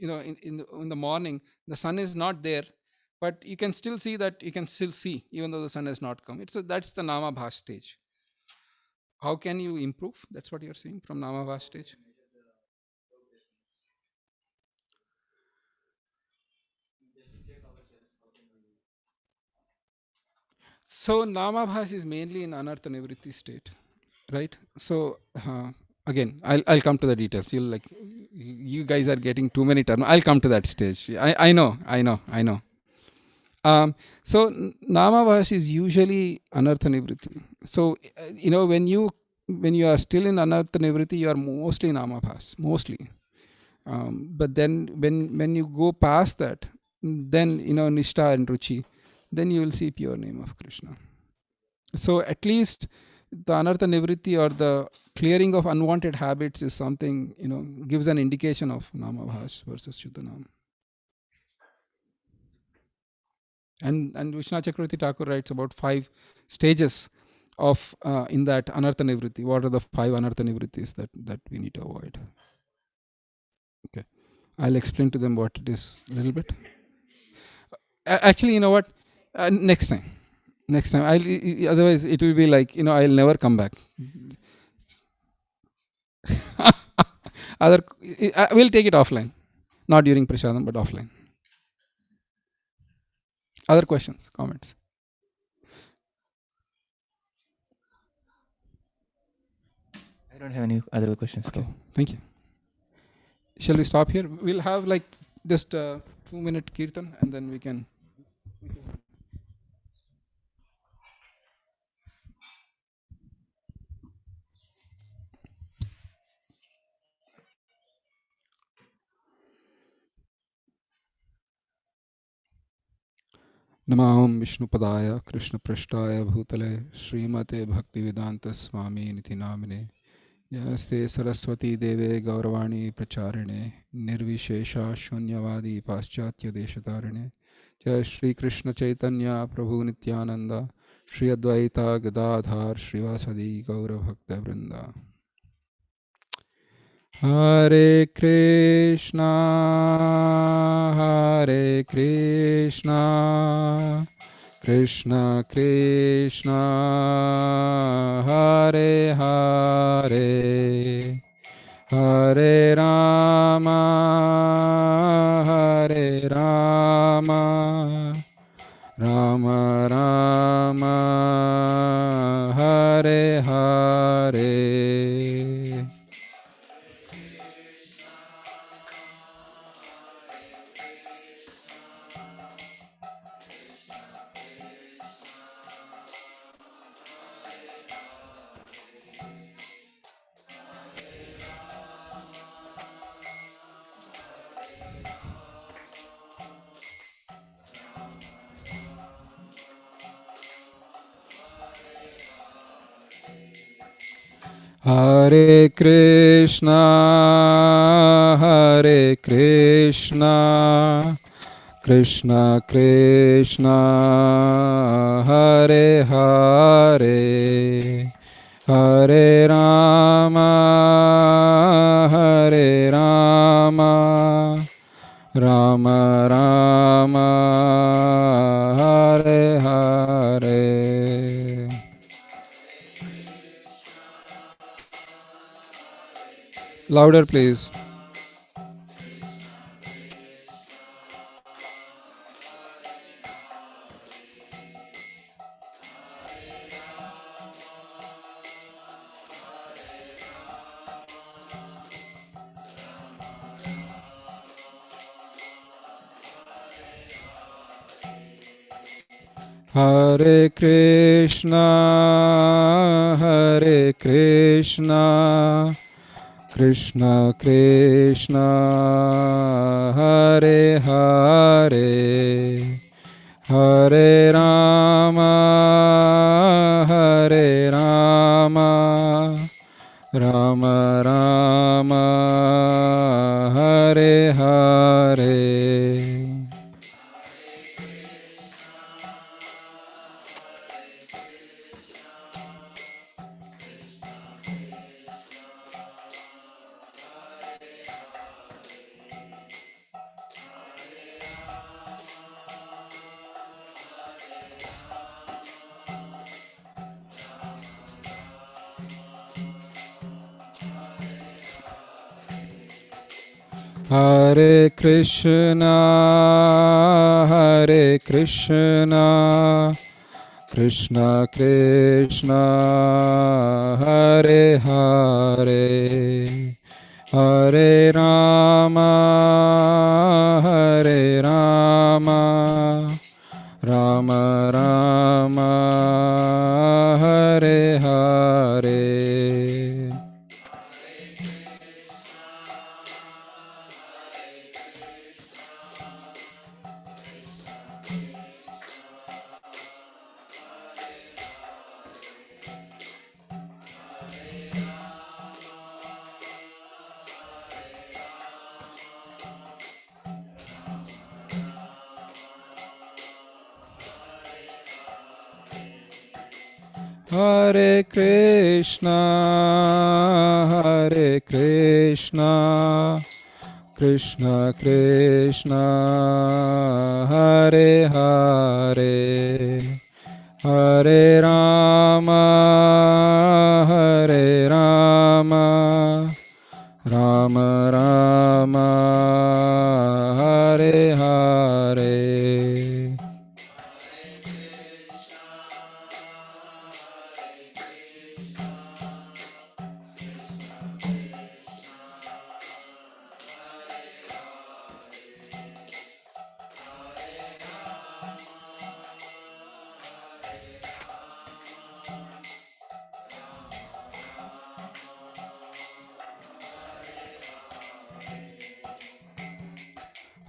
In the morning, the sun is not there, but you can still see that you can still see even though the sun has not come. That's the Namabhasa stage. How can you improve? That's what you're saying from Namabhasa stage. So Namabhasa is mainly in Anartha Nivritti state, right? So again, I'll come to the details. You'll like, you guys are getting too many terms. I'll come to that stage. I know. So Namabhasa is usually Anartha Nivritti. So when you are still in Anartha Nivritti, you are mostly Namabhasa, mostly. But then when you go past that, then Nishta and Ruchi, then you will see pure name of Krishna. So at least the Anartha Nivritti or the clearing of unwanted habits is something, gives an indication of Namabhasa versus Shuddhanam. And Vishwanath Chakravarti Thakur writes about 5 stages of in that Anartha Nivritti. What are the 5 Anartha Nivrittis that we need to avoid? Okay, I'll explain to them what it is a little bit. Actually, you know what? Next time. Otherwise it will be like I'll never come back. We'll take it offline, not during Prasadam, but offline. Other questions, comments? I don't have any other questions. Okay, thank you. Shall we stop here? We'll have like just a 2-minute kirtan and then we can. Namaham Vishnupadaya Krishna Prashtaya Bhutale Srimate Bhaktivedanta Swami Niti Namine Yaste Saraswati Deve Gauravani Pracharine Nirvishesha Shunyavadi Paschatya Deshatarine Jai Shri Krishna Chaitanya Prabhu Nityananda Shri Advaita Gadadhar Srivasadi Gaura Bhakta Vrinda. Hare Krishna, Hare Krishna, Krishna Krishna, Hare Hare, Hare Rama, Hare Rama, Rama Rama, Hare Hare. Hare Krishna, Hare Krishna, Krishna Krishna, Hare Hare, Hare Rama, Hare Rama, Rama Rama, Hare Hare. Louder, please. Hare Krishna, Hare Krishna, Krishna Krishna, Hare Hare, Hare Rama, Hare Rama, Rama Rama, Hare Hare. Hare Krishna, Hare Krishna, Krishna Krishna, Hare Hare, Hare Rama, Hare Rama, Rama Rama, Hare Hare. Hare Krishna, Hare Krishna, Krishna Krishna, Hare Hare, Hare Rama, Hare Rama, Rama Rama, Hare Hare.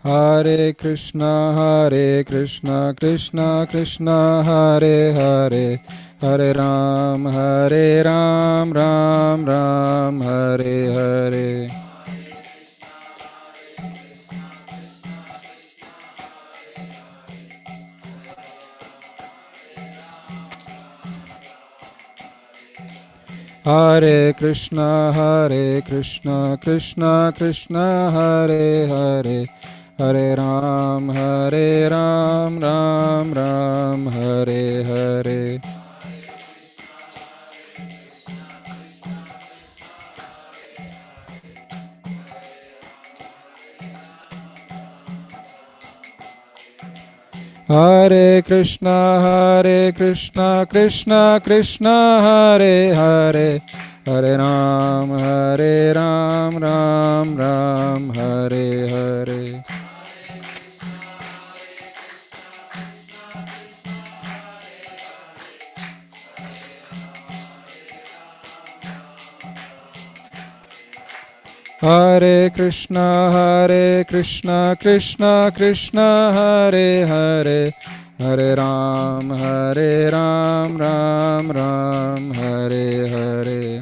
Hare Krishna, Krishna Krishna, Hare Hare, Hare Ram, Ram Ram, Hare Hare. Hare Krishna Krishna Krishna Hare Hare, Hare Ram Ram Ram Hare Hare. Hare Krishna Krishna Krishna Hare Hare, Hare Ram Ram Ram Hare Hare. Hare Krishna Krishna Krishna Hare Hare, Hare Ram Ram Ram Hare Hare.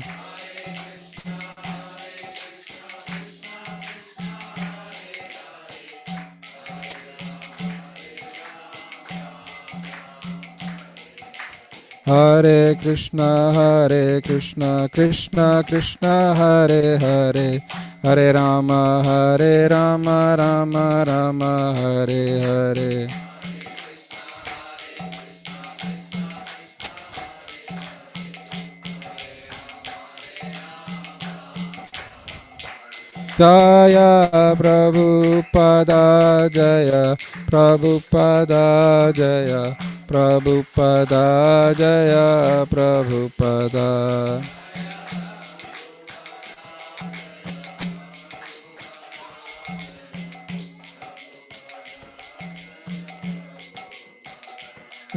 Hare Krishna Krishna Krishna Hare Hare, Hare Rama Rama Rama Hare Hare. Jaya Prabhupada Jaya Prabhupada Jaya Prabhupada Jaya Prabhupada.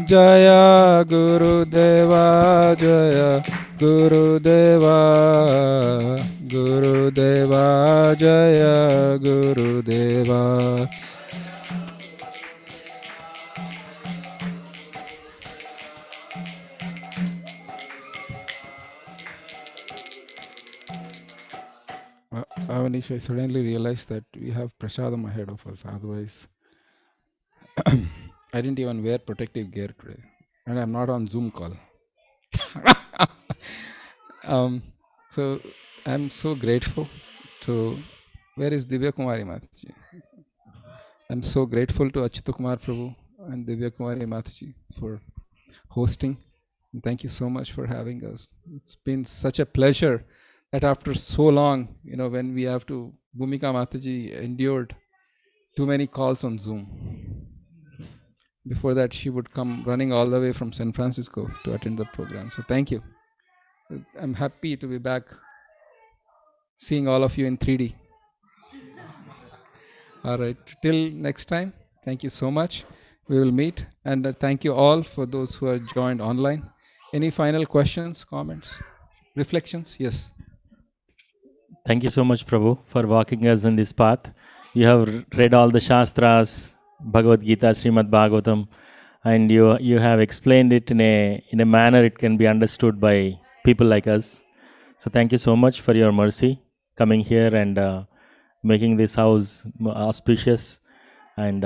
Jaya Gurudeva Jaya Gurudeva Gurudeva Jaya Gurudeva. Avanish, I suddenly realized that we have prasadam ahead of us. Otherwise, I didn't even wear protective gear today, and I'm not on Zoom call. So I'm so grateful to, where is Divya Kumari Mataji? I'm so grateful to Achyuta Kumar Prabhu and Divya Kumari Mataji for hosting. And thank you so much for having us. It's been such a pleasure that after so long, when we have to, Bhumika Mataji endured too many calls on Zoom. Before that, she would come running all the way from San Francisco to attend the program. So thank you. I'm happy to be back seeing all of you in 3D. All right, till next time, thank you so much. We will meet, and thank you all for those who are joined online. Any final questions, comments, reflections? Yes. Thank you so much, Prabhu, for walking us in this path. You have read all the Shastras, Bhagavad-Gita, Srimad Bhagavatam, and you have explained it in a manner it can be understood by people like us. So thank you so much for your mercy coming here and making this house auspicious and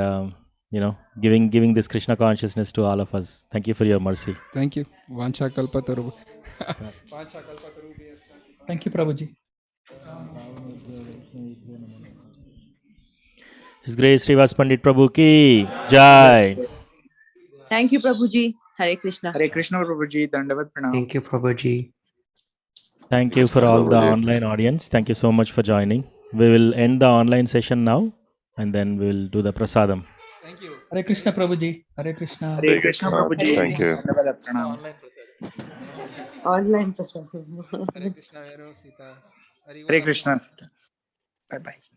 giving this Krishna consciousness to all of us. Thank you for your mercy. Thank you. Vancha kalpataru. Thank you, Prabhuji. His Grace Srivas Pandit Prabhu ki Jai. Thank you, Prabhuji. Hare Krishna. Hare Krishna, Prabhuji. Dandavat Pranam. Thank you, Prabhuji. Thank you for all the online audience. Thank you so much for joining. We will end the online session now and then we will do the prasadam. Thank you. Hare Krishna, Prabhuji. Hare Krishna. Hare Krishna, Prabhuji. Thank you. Dandavat Pranam. Online prasadam. Hare Krishna, Vero Sita. Hare Krishna. Bye bye.